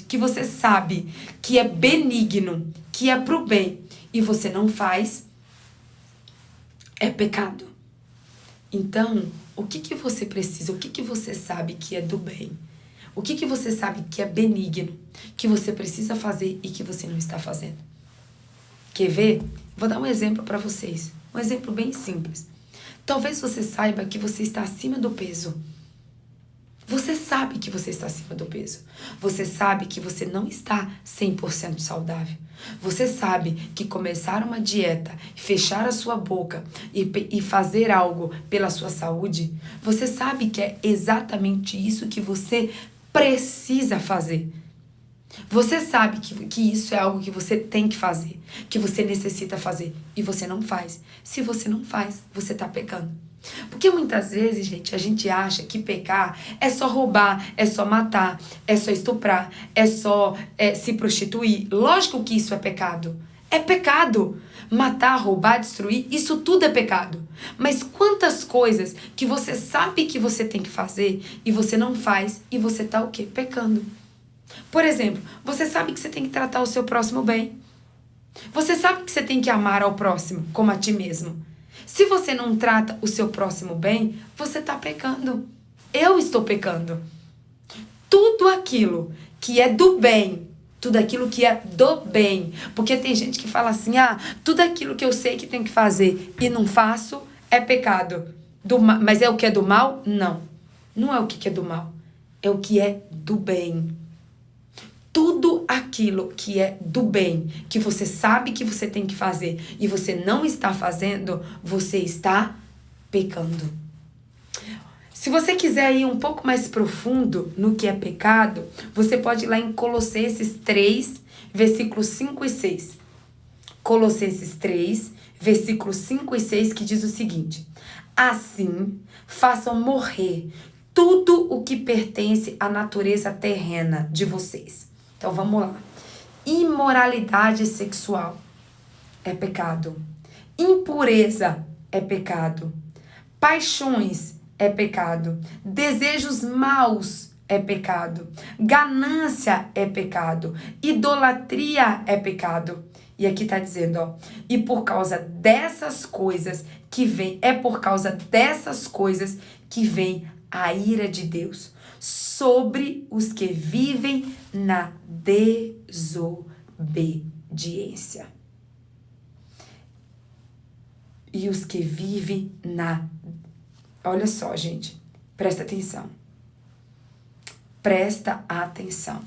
que você sabe que é benigno, que é pro bem, e você não faz, é pecado. Então, o que você precisa? O que você sabe que é do bem? O que você sabe que é benigno, que você precisa fazer e que você não está fazendo? Quer ver? Vou dar um exemplo para vocês. Um exemplo bem simples. Talvez você saiba que você está acima do peso. Você sabe que você está acima do peso. Você sabe que você não está 100% saudável. Você sabe que começar uma dieta, fechar a sua boca e fazer algo pela sua saúde, você sabe que é exatamente isso que você precisa fazer. Você sabe que isso é algo que você tem que fazer, que você necessita fazer, e você não faz. Se você não faz, você está pecando. Porque muitas vezes, gente, a gente acha que pecar é só roubar, é só matar, é só estuprar, é só se prostituir. Lógico que isso é pecado. É pecado. Matar, roubar, destruir, isso tudo é pecado. Mas quantas coisas que você sabe que você tem que fazer e você não faz e você tá o quê? Pecando. Por exemplo, você sabe que você tem que tratar o seu próximo bem. Você sabe que você tem que amar ao próximo como a ti mesmo. Se você não trata o seu próximo bem, você está pecando. Eu estou pecando. Tudo aquilo que é do bem, tudo aquilo que é do bem. Porque tem gente que fala assim, tudo aquilo que eu sei que tenho que fazer e não faço é pecado. Mas é o que é do mal? Não. Não é o que é do mal. É o que é do bem. Tudo aquilo que é do bem, que você sabe que você tem que fazer e você não está fazendo, você está pecando. Se você quiser ir um pouco mais profundo no que é pecado, você pode ir lá em Colossenses 3, versículos 5 e 6. Colossenses 3, versículos 5 e 6, que diz o seguinte: assim, façam morrer tudo o que pertence à natureza terrena de vocês. Então vamos lá. Imoralidade sexual é pecado. Impureza é pecado. Paixões é pecado. Desejos maus é pecado. Ganância é pecado. Idolatria é pecado. E aqui tá dizendo, e por causa dessas coisas que vem, por causa dessas coisas que vem a ira de Deus sobre os que vivem na desobediência. E os que vivem na... Olha só, gente, presta atenção. Presta atenção.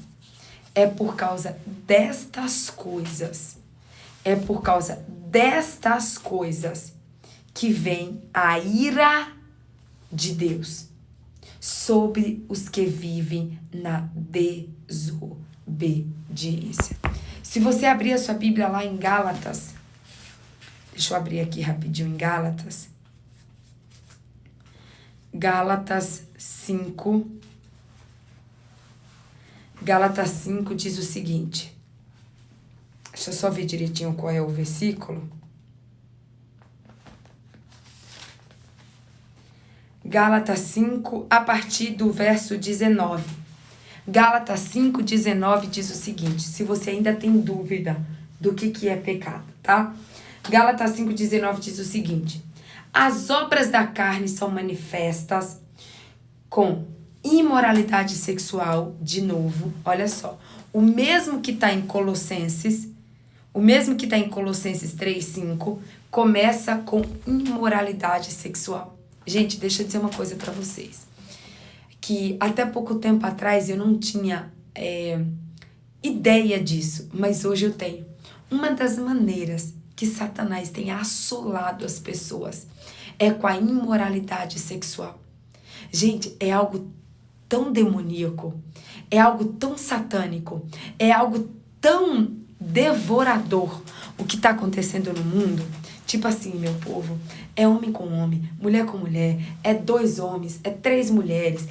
É por causa destas coisas. É por causa destas coisas que vem a ira de Deus sobre os que vivem na desobediência. Se você abrir a sua Bíblia lá em Gálatas, deixa eu abrir aqui rapidinho em Gálatas. Gálatas 5. Gálatas 5 diz o seguinte. Deixa eu só ver direitinho qual é o versículo. Gálatas 5, a partir do verso 19. Gálatas 5, 19 diz o seguinte, se você ainda tem dúvida do que é pecado, tá? Gálatas 5, 19 diz o seguinte, as obras da carne são manifestas com imoralidade sexual, de novo, olha só, o mesmo que está em Colossenses 3:5, começa com imoralidade sexual. Gente, deixa eu dizer uma coisa pra vocês. Que até pouco tempo atrás eu não tinha ideia disso, mas hoje eu tenho. Uma das maneiras que Satanás tem assolado as pessoas é com a imoralidade sexual. Gente, é algo tão demoníaco, é algo tão satânico, é algo tão devorador o que está acontecendo no mundo. Tipo assim, meu povo, é homem com homem, mulher com mulher, é 2 homens, é 3 mulheres.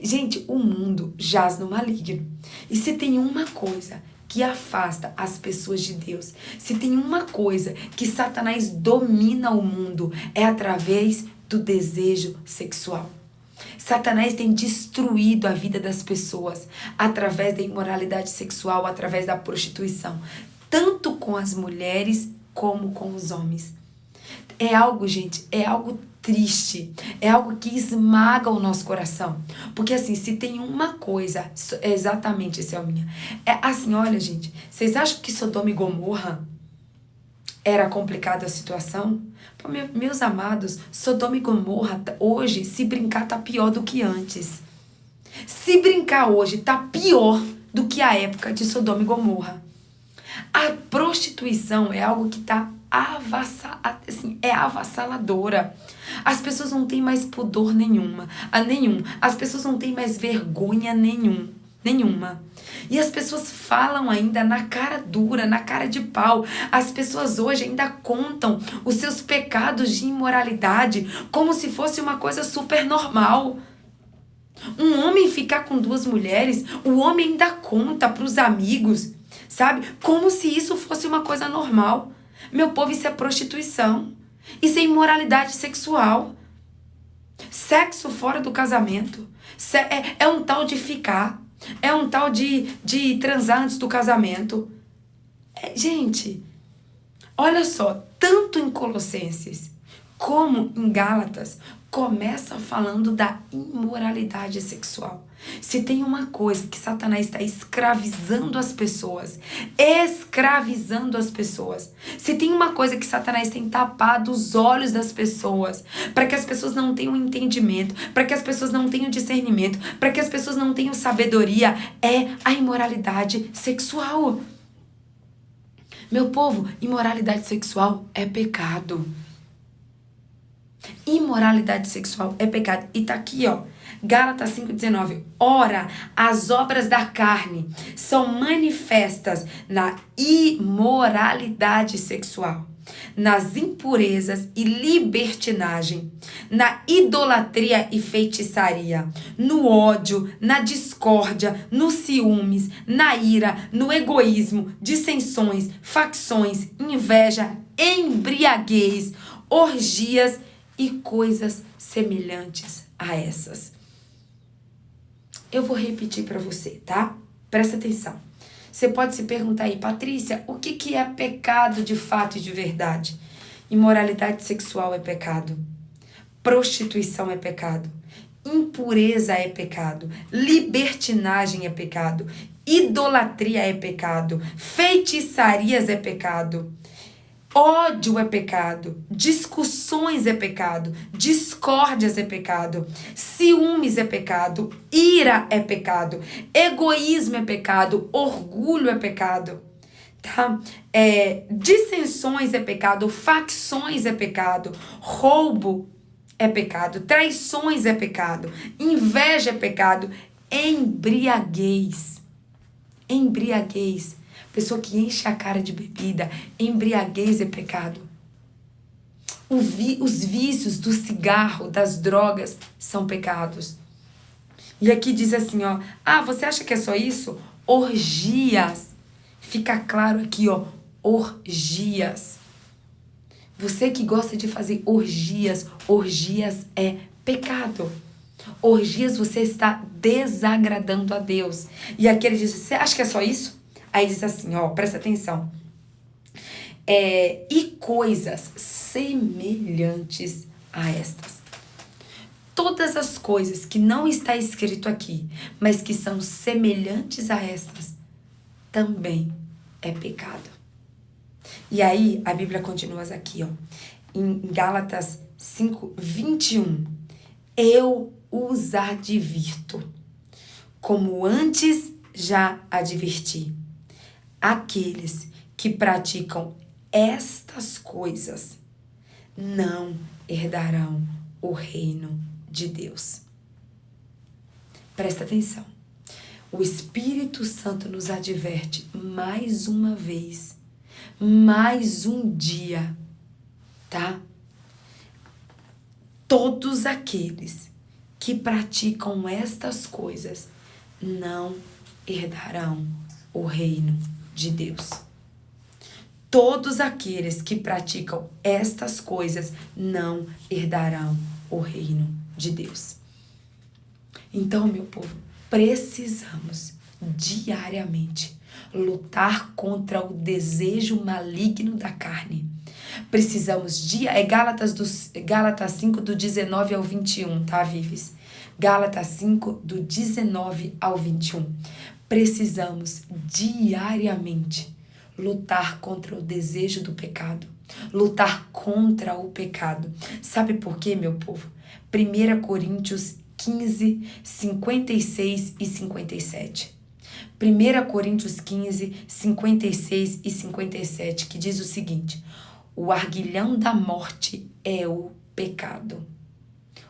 Gente, o mundo jaz no maligno. E se tem uma coisa que afasta as pessoas de Deus, se tem uma coisa que Satanás domina o mundo, é através do desejo sexual. Satanás tem destruído a vida das pessoas através da imoralidade sexual, através da prostituição, tanto com as mulheres como com os homens. É algo, gente, é algo triste, é algo que esmaga o nosso coração. Porque assim, se tem uma coisa, exatamente, Selminha, é assim, olha, gente, vocês acham que Sodoma e Gomorra era complicada a situação? Pô, meus amados, Sodoma e Gomorra hoje, se brincar, tá pior do que antes. Se brincar hoje, tá pior do que a época de Sodoma e Gomorra. A prostituição é algo que tá avassaladora. As pessoas não têm mais pudor nenhum. As pessoas não têm mais vergonha nenhuma. E as pessoas falam ainda na cara dura, na cara de pau. As pessoas hoje ainda contam os seus pecados de imoralidade como se fosse uma coisa super normal. Um homem ficar com 2 mulheres, o homem ainda conta pros amigos, sabe? Como se isso fosse uma coisa normal. Meu povo, isso é prostituição. Isso é imoralidade sexual. Sexo fora do casamento. É um tal de ficar. É um tal de transar antes do casamento. Gente, olha só, tanto em Colossenses como em Gálatas, começa falando da imoralidade sexual. Se tem uma coisa que Satanás está escravizando as pessoas, se tem uma coisa que Satanás tem tapado os olhos das pessoas, para que as pessoas não tenham entendimento, para que as pessoas não tenham discernimento, para que as pessoas não tenham sabedoria, é a imoralidade sexual. Meu povo, imoralidade sexual é pecado. Imoralidade sexual é pecado. E tá aqui, ó, Gálatas 5:19. Ora, as obras da carne são manifestas na imoralidade sexual, nas impurezas e libertinagem, na idolatria e feitiçaria, no ódio, na discórdia, nos ciúmes, na ira, no egoísmo, dissensões, facções, inveja, embriaguez, orgias e coisas semelhantes a essas. Eu vou repetir para você, tá? Presta atenção. Você pode se perguntar aí, Patrícia, o que é pecado de fato e de verdade? Imoralidade sexual é pecado. Prostituição é pecado. Impureza é pecado. Libertinagem é pecado. Idolatria é pecado. Feitiçarias é pecado. Ódio é pecado, discussões é pecado, discórdias é pecado, ciúmes é pecado, ira é pecado, egoísmo é pecado, orgulho é pecado, tá? Dissensões é pecado, facções é pecado, roubo é pecado, traições é pecado, inveja é pecado, embriaguez. Pessoa que enche a cara de bebida, embriaguez é pecado. Os vícios do cigarro, das drogas, são pecados. E aqui diz assim, ó, você acha que é só isso? Orgias. Fica claro aqui, ó, orgias. Você que gosta de fazer orgias é pecado. Orgias, você está desagradando a Deus. E aqui ele diz, você acha que é só isso? Aí diz assim, ó, presta atenção. E coisas semelhantes a estas. Todas as coisas que não está escrito aqui, mas que são semelhantes a estas, também é pecado. E aí, a Bíblia continua aqui, ó, em Gálatas 5:21. Eu os advirto, como antes já adverti. Aqueles que praticam estas coisas não herdarão o reino de Deus. Presta atenção. O Espírito Santo nos adverte mais uma vez, mais um dia, tá? Todos aqueles que praticam estas coisas não herdarão o reino de Deus. Todos aqueles que praticam estas coisas não herdarão o reino de Deus. Então, meu povo, precisamos diariamente lutar contra o desejo maligno da carne. Precisamos Gálatas 5 do 19 ao 21, tá, Vives? Gálatas 5 do 19 ao 21. Precisamos diariamente lutar contra o desejo do pecado, lutar contra o pecado. Sabe por quê, meu povo? 1 Coríntios 15, 56 e 57. 1 Coríntios 15, 56 e 57, que diz o seguinte: o aguilhão da morte é o pecado.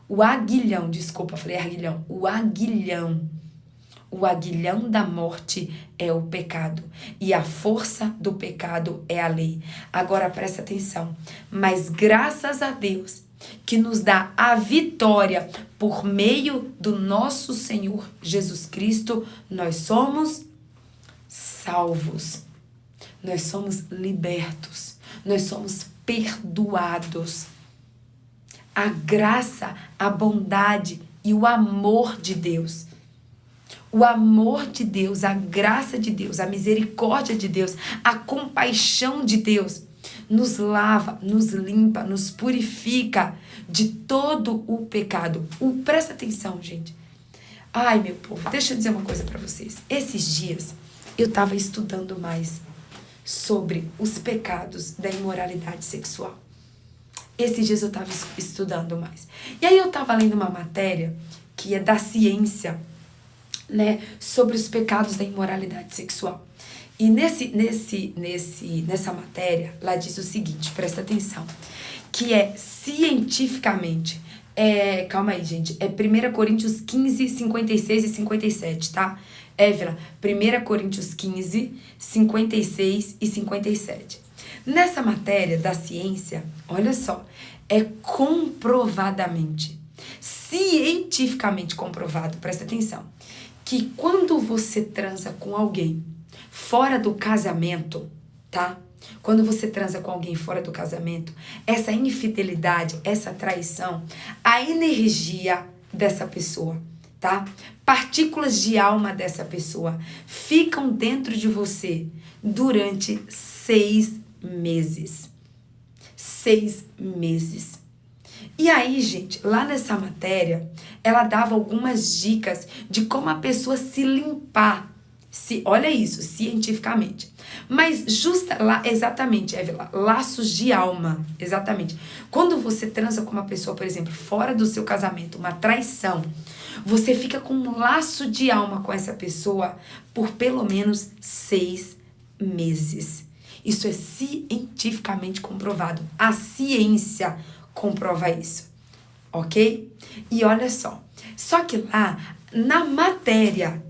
O aguilhão da morte é o pecado, e a força do pecado é a lei. Agora presta atenção. Mas graças a Deus que nos dá a vitória por meio do nosso Senhor Jesus Cristo, nós somos salvos. Nós somos libertos. Nós somos perdoados. A graça, a bondade e o amor de Deus. O amor de Deus, a graça de Deus, a misericórdia de Deus, a compaixão de Deus nos lava, nos limpa, nos purifica de todo o pecado. Presta atenção, gente. Ai, meu povo, deixa eu dizer uma coisa pra vocês. Esses dias eu tava estudando mais sobre os pecados da imoralidade sexual. Esses dias eu tava estudando mais. E aí eu tava lendo uma matéria que é da ciência, né, sobre os pecados da imoralidade sexual. E nessa matéria, lá diz o seguinte, presta atenção, que é cientificamente, calma aí, gente, é 1 Coríntios 15, 56 e 57, tá? Évila, 1 Coríntios 15, 56 e 57. Nessa matéria da ciência, olha só, é comprovadamente, cientificamente comprovado, presta atenção, que quando você transa com alguém fora do casamento, tá? Quando você transa com alguém fora do casamento, essa infidelidade, essa traição, a energia dessa pessoa, tá? Partículas de alma dessa pessoa ficam dentro de você durante 6 meses. 6 meses. E aí, gente, lá nessa matéria, ela dava algumas dicas de como a pessoa se limpar Olha isso, cientificamente. Mas exatamente, Évila, laços de alma, exatamente. Quando você transa com uma pessoa, por exemplo, fora do seu casamento, uma traição, você fica com um laço de alma com essa pessoa por pelo menos 6 meses. Isso é cientificamente comprovado. A ciência comprova isso, ok? E olha só que lá, na matéria,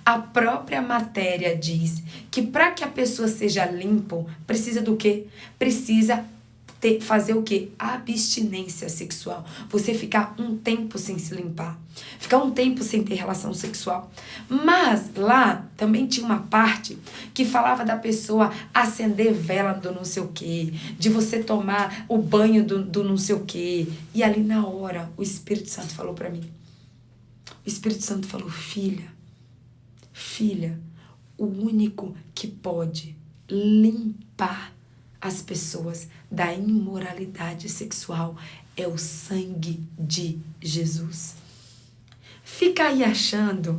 a própria matéria diz que para que a pessoa seja limpa, precisa do quê? Precisa fazer o quê? Abstinência sexual. Você ficar um tempo sem se limpar. Ficar um tempo sem ter relação sexual. Mas lá também tinha uma parte que falava da pessoa acender vela do não sei o quê, de você tomar o banho do não sei o quê. E ali na hora, o Espírito Santo falou para mim. O Espírito Santo falou, filha, o único que pode limpar as pessoas da imoralidade sexual é o sangue de Jesus. Fica aí achando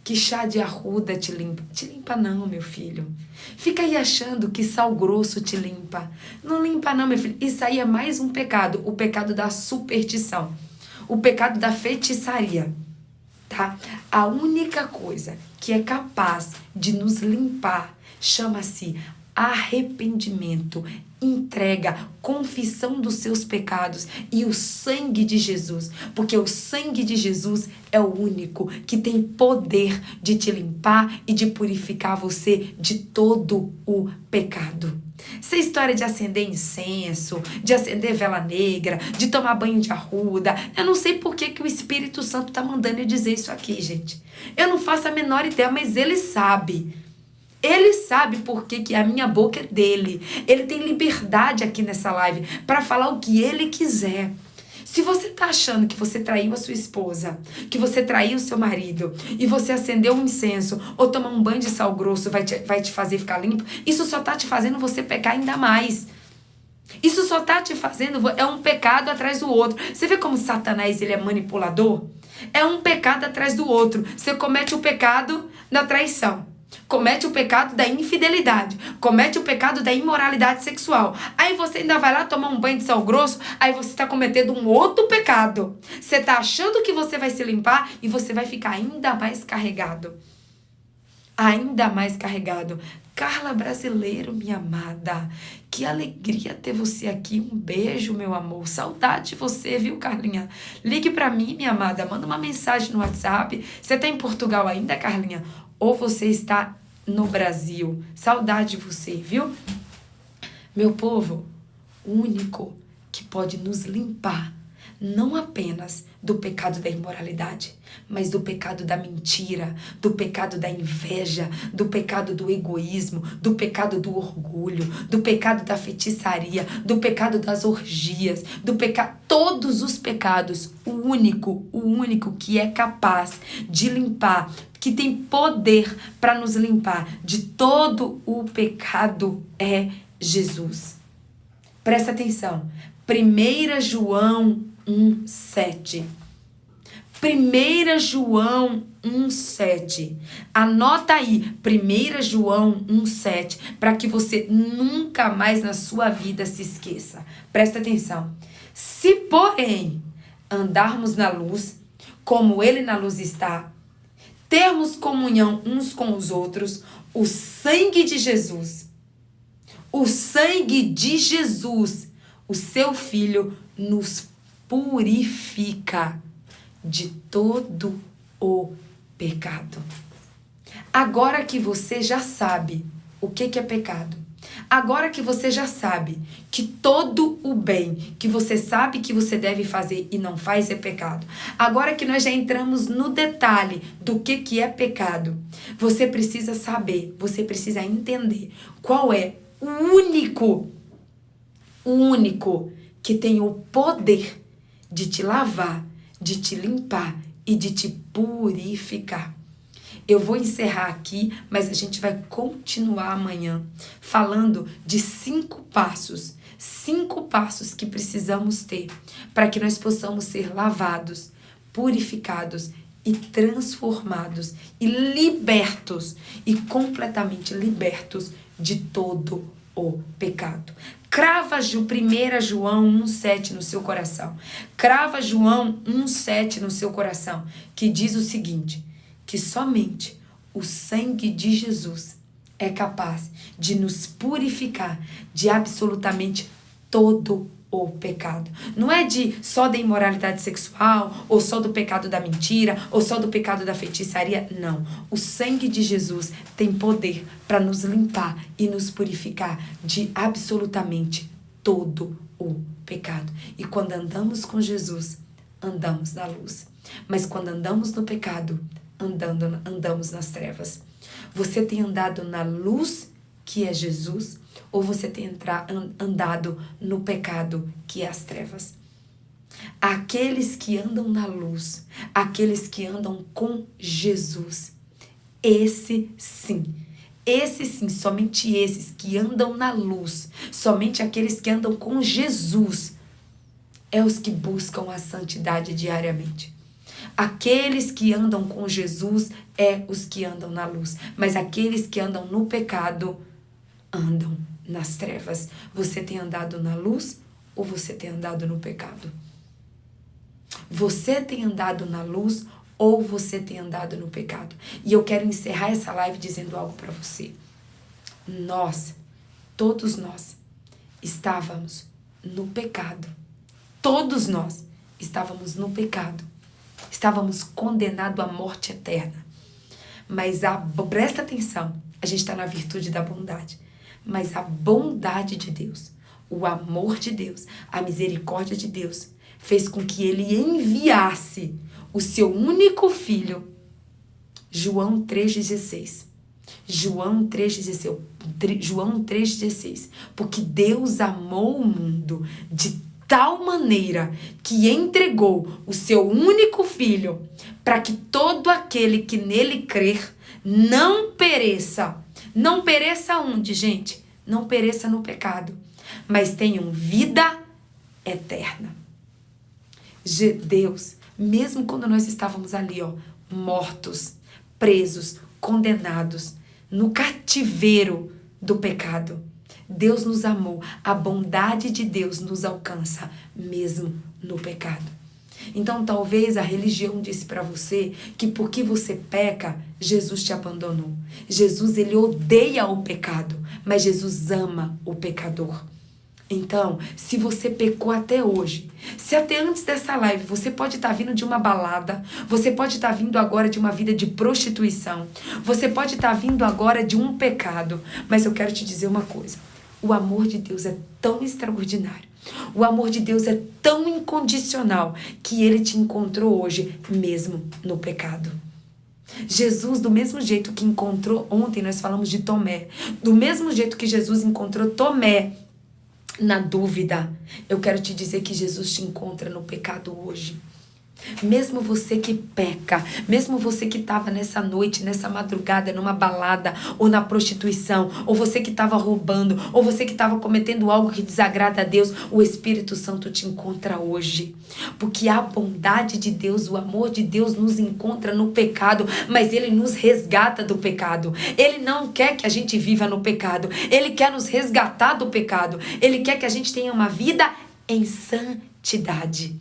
que chá de arruda te limpa. Te limpa não, meu filho. Fica aí achando que sal grosso te limpa. Não limpa não, meu filho. Isso aí é mais um pecado, o pecado da superstição, o pecado da feitiçaria. Tá? A única coisa que é capaz de nos limpar chama-se arrependimento, entrega, confissão dos seus pecados e o sangue de Jesus, porque o sangue de Jesus é o único que tem poder de te limpar e de purificar você de todo o pecado. Essa história de acender incenso, de acender vela negra, de tomar banho de arruda, eu não sei por que o Espírito Santo tá mandando eu dizer isso aqui, gente. Eu não faço a menor ideia, mas ele sabe. Ele sabe por que a minha boca é dele. Ele tem liberdade aqui nessa live para falar o que ele quiser. Se você tá achando que você traiu a sua esposa, que você traiu o seu marido, e você acendeu um incenso, ou tomar um banho de sal grosso vai te fazer ficar limpo, isso só tá te fazendo você pecar ainda mais. Isso só tá te fazendo, é um pecado atrás do outro. Você vê como Satanás, ele é manipulador? É um pecado atrás do outro. Você comete o pecado da traição. Comete o pecado da infidelidade, comete o pecado da imoralidade sexual. Aí você ainda vai lá tomar um banho de sal grosso, aí você está cometendo um outro pecado. Você está achando que você vai se limpar e você vai ficar ainda mais carregado. Ainda mais carregado. Carla Brasileiro, minha amada, que alegria ter você aqui. Um beijo, meu amor. Saudade de você, viu, Carlinha? Ligue pra mim, minha amada. Manda uma mensagem no WhatsApp. Você tá em Portugal ainda, Carlinha? Ou você está no Brasil? Saudade de você, viu? Meu povo, o único que pode nos limpar, não apenas do pecado da imoralidade, mas do pecado da mentira, do pecado da inveja, do pecado do egoísmo, do pecado do orgulho, do pecado da feitiçaria, do pecado das orgias, do pecado, todos os pecados, o único que é capaz de limpar, que tem poder para nos limpar de todo o pecado é Jesus. Presta atenção. 1 João 1,7. 1 João 1,7. Anota aí, 1 João 1,7, para que você nunca mais na sua vida se esqueça. Presta atenção. Se, porém, andarmos na luz, como ele na luz está, termos comunhão uns com os outros, o sangue de Jesus, o seu Filho, nos purifica de todo o pecado. Agora que você já sabe o que é pecado, agora que você já sabe que todo o bem que você sabe que você deve fazer e não faz é pecado, agora que nós já entramos no detalhe do que é pecado, você precisa saber, você precisa entender qual é o único que tem o poder de te lavar, de te limpar e de te purificar. Eu vou encerrar aqui, mas a gente vai continuar amanhã falando de 5 passos que precisamos ter para que nós possamos ser lavados, purificados e transformados e libertos e completamente libertos de todo o pecado. Crava 1 João 1,7 no seu coração. Crava João 1,7 no seu coração, que diz o seguinte, que somente o sangue de Jesus é capaz de nos purificar de absolutamente todo o pecado. Não é só da imoralidade sexual, ou só do pecado da mentira, ou só do pecado da feitiçaria. Não. O sangue de Jesus tem poder para nos limpar e nos purificar de absolutamente todo o pecado. E quando andamos com Jesus, andamos na luz. Mas quando andamos no pecado, andamos nas trevas. Você tem andado na luz, que é Jesus, ou você tem andado no pecado, que é as trevas? Aqueles que andam na luz, aqueles que andam com Jesus, esse sim, somente esses que andam na luz, somente aqueles que andam com Jesus, é os que buscam a santidade diariamente. Aqueles que andam com Jesus é os que andam na luz, mas aqueles que andam no pecado andam nas trevas. Você tem andado na luz ou você tem andado no pecado? Você tem andado na luz ou você tem andado no pecado? E eu quero encerrar essa live dizendo algo para você. Todos nós, estávamos no pecado. Todos nós estávamos no pecado. Estávamos condenados à morte eterna. Mas presta atenção, a gente está na virtude da bondade. Mas a bondade de Deus, o amor de Deus, a misericórdia de Deus, fez com que ele enviasse o seu único filho, João 3,16. João 3,16. Porque Deus amou o mundo de tal maneira que entregou o seu único filho para que todo aquele que nele crer não pereça. Não pereça onde, gente? Não pereça no pecado, mas tenham vida eterna. Deus, mesmo quando nós estávamos ali, mortos, presos, condenados, no cativeiro do pecado, Deus nos amou. A bondade de Deus nos alcança mesmo no pecado. Então talvez a religião disse para você que porque você peca, Jesus te abandonou. Jesus, ele odeia o pecado, mas Jesus ama o pecador. Então, se você pecou até hoje, se até antes dessa live você pode estar vindo de uma balada, você pode estar vindo agora de uma vida de prostituição, você pode estar vindo agora de um pecado, mas eu quero te dizer uma coisa, o amor de Deus é tão extraordinário, o amor de Deus é tão incondicional que ele te encontrou hoje mesmo no pecado. Jesus, do mesmo jeito que encontrou, ontem nós falamos de Tomé, do mesmo jeito que Jesus encontrou Tomé na dúvida, eu quero te dizer que Jesus te encontra no pecado hoje. Mesmo você que peca, mesmo você que estava nessa noite, nessa madrugada, numa balada, ou na prostituição, ou você que estava roubando, ou você que estava cometendo algo que desagrada a Deus, o Espírito Santo te encontra hoje. Porque a bondade de Deus, o amor de Deus nos encontra no pecado, mas Ele nos resgata do pecado. Ele não quer que a gente viva no pecado, Ele quer nos resgatar do pecado, Ele quer que a gente tenha uma vida em santidade.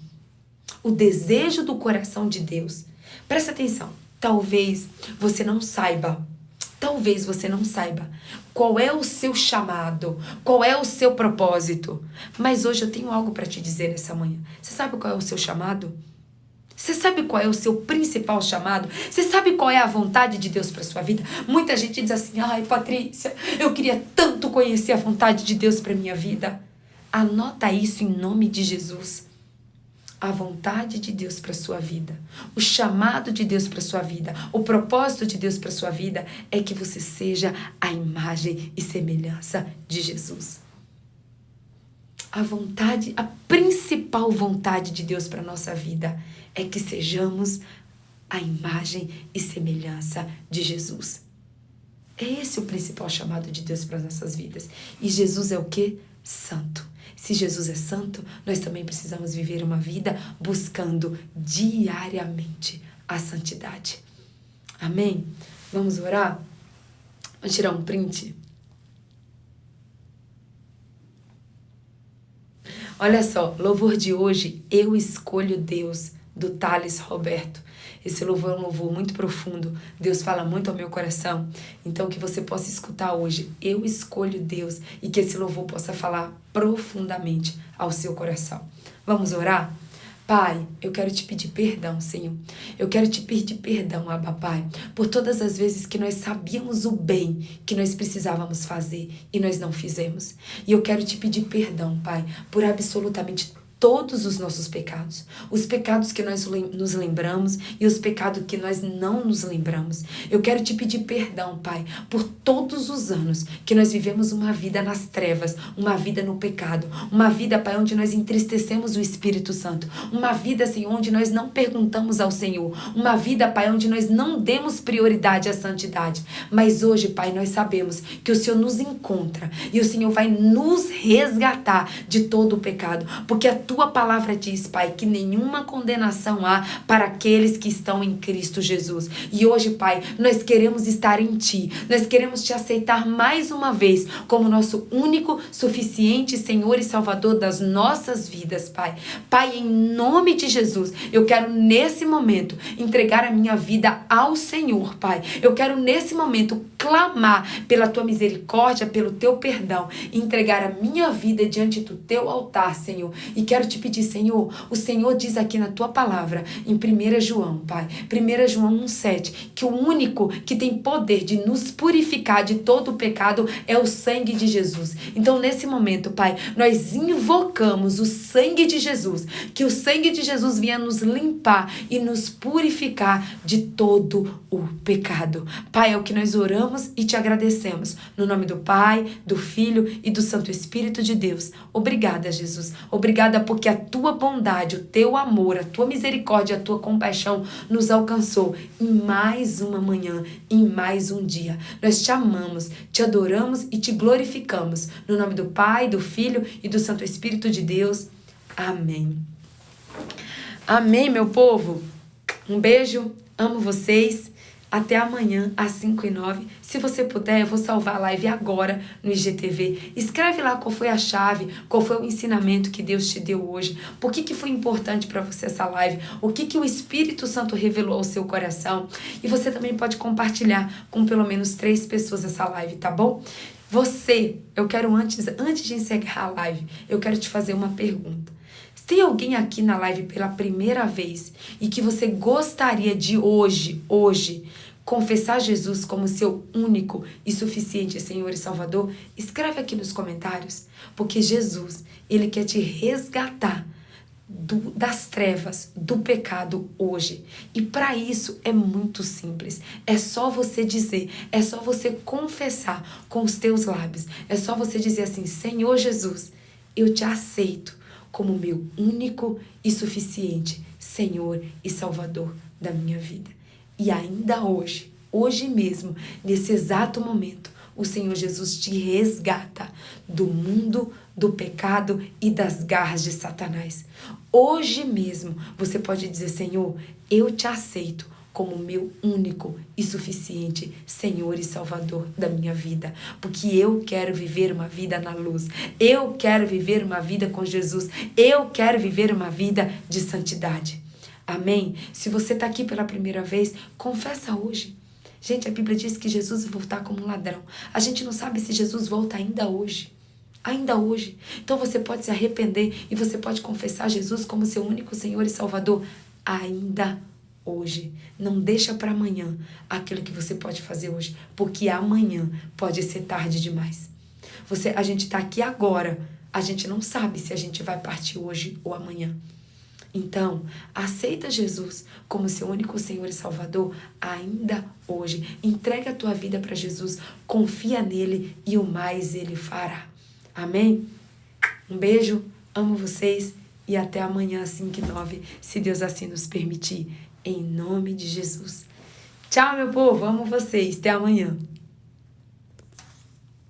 O desejo do coração de Deus. Presta atenção. Talvez você não saiba qual é o seu chamado, qual é o seu propósito. Mas hoje eu tenho algo para te dizer nessa manhã. Você sabe qual é o seu chamado? Você sabe qual é o seu principal chamado? Você sabe qual é a vontade de Deus para sua vida? Muita gente diz assim, ai Patrícia, eu queria tanto conhecer a vontade de Deus para minha vida. Anota isso em nome de Jesus. A vontade de Deus para sua vida, o chamado de Deus para sua vida, o propósito de Deus para sua vida é que você seja a imagem e semelhança de Jesus. A principal vontade de Deus para nossa vida é que sejamos a imagem e semelhança de Jesus. É esse o principal chamado de Deus para nossas vidas. E Jesus é o quê? Santo. Se Jesus é santo, nós também precisamos viver uma vida buscando diariamente à santidade. Amém? Vamos orar? Vou tirar um print. Olha só, louvor de hoje, Eu Escolho Deus, do Thales Roberto. Esse louvor é um louvor muito profundo. Deus fala muito ao meu coração. Então, que você possa escutar hoje, Eu Escolho Deus, e que esse louvor possa falar profundamente ao seu coração. Vamos orar? Pai, eu quero te pedir perdão, Senhor. Eu quero te pedir perdão, Abba Pai, por todas as vezes que nós sabíamos o bem que nós precisávamos fazer e nós não fizemos. E eu quero te pedir perdão, Pai, por absolutamente todos os nossos pecados. Os pecados que nós nos lembramos e os pecados que nós não nos lembramos. Eu quero te pedir perdão, Pai, por todos os anos que nós vivemos uma vida nas trevas, uma vida no pecado, uma vida, Pai, onde nós entristecemos o Espírito Santo, uma vida, Senhor, onde nós não perguntamos ao Senhor, uma vida, Pai, onde nós não demos prioridade à santidade. Mas hoje, Pai, nós sabemos que o Senhor nos encontra e o Senhor vai nos resgatar de todo o pecado, porque a tua palavra diz, Pai, que nenhuma condenação há para aqueles que estão em Cristo Jesus. E hoje, Pai, nós queremos estar em Ti. Nós queremos Te aceitar mais uma vez como nosso único, suficiente Senhor e Salvador das nossas vidas, Pai. Pai, em nome de Jesus, eu quero nesse momento entregar a minha vida ao Senhor, Pai. Eu quero nesse momento clamar pela Tua misericórdia, pelo Teu perdão, entregar a minha vida diante do Teu altar, Senhor. E quero te pedir, Senhor, o Senhor diz aqui na Tua palavra, em 1 João, Pai, 1 João 1,7, que o único que tem poder de nos purificar de todo o pecado é o sangue de Jesus. Então, nesse momento, Pai, nós invocamos o sangue de Jesus, que o sangue de Jesus venha nos limpar e nos purificar de todo o pecado. Pai, é o que nós oramos e Te agradecemos. No nome do Pai, do Filho e do Santo Espírito de Deus. Obrigada, Jesus. Obrigada porque a Tua bondade, o Teu amor, a Tua misericórdia, a Tua compaixão nos alcançou em mais uma manhã, em mais um dia. Nós Te amamos, Te adoramos e Te glorificamos. No nome do Pai, do Filho e do Santo Espírito de Deus. Amém. Amém, meu povo. Um beijo, amo vocês. Até amanhã, às 5h09. Se você puder, eu vou salvar a live agora no IGTV. Escreve lá qual foi a chave, qual foi o ensinamento que Deus te deu hoje. Por que foi importante para você essa live? O que o Espírito Santo revelou ao seu coração? E você também pode compartilhar com pelo menos 3 pessoas essa live, tá bom? Eu quero antes de encerrar a live, eu quero te fazer uma pergunta. Tem alguém aqui na live pela primeira vez e que você gostaria de hoje, confessar Jesus como seu único e suficiente Senhor e Salvador? Escreve aqui nos comentários, porque Jesus, Ele quer te resgatar das trevas, do pecado hoje. E para isso é muito simples. É só você dizer, é só você confessar com os teus lábios. É só você dizer assim: Senhor Jesus, eu te aceito como meu único e suficiente Senhor e Salvador da minha vida. E ainda hoje mesmo, nesse exato momento, o Senhor Jesus te resgata do mundo, do pecado e das garras de Satanás. Hoje mesmo você pode dizer: Senhor, eu te aceito como meu único e suficiente Senhor e Salvador da minha vida. Porque eu quero viver uma vida na luz. Eu quero viver uma vida com Jesus. Eu quero viver uma vida de santidade. Amém? Se você está aqui pela primeira vez, confessa hoje. Gente, a Bíblia diz que Jesus vai voltar como um ladrão. A gente não sabe se Jesus volta ainda hoje. Ainda hoje. Então você pode se arrepender e você pode confessar Jesus como seu único Senhor e Salvador ainda hoje. Não deixa para amanhã aquilo que você pode fazer hoje, porque amanhã pode ser tarde demais. A gente está aqui agora, a gente não sabe se a gente vai partir hoje ou amanhã. Então, aceita Jesus como seu único Senhor e Salvador ainda hoje. Entrega a tua vida para Jesus, confia nele e o mais ele fará. Amém? Um beijo, amo vocês e até amanhã às 5h09, se Deus assim nos permitir. Em nome de Jesus. Tchau, meu povo. Amo vocês. Até amanhã.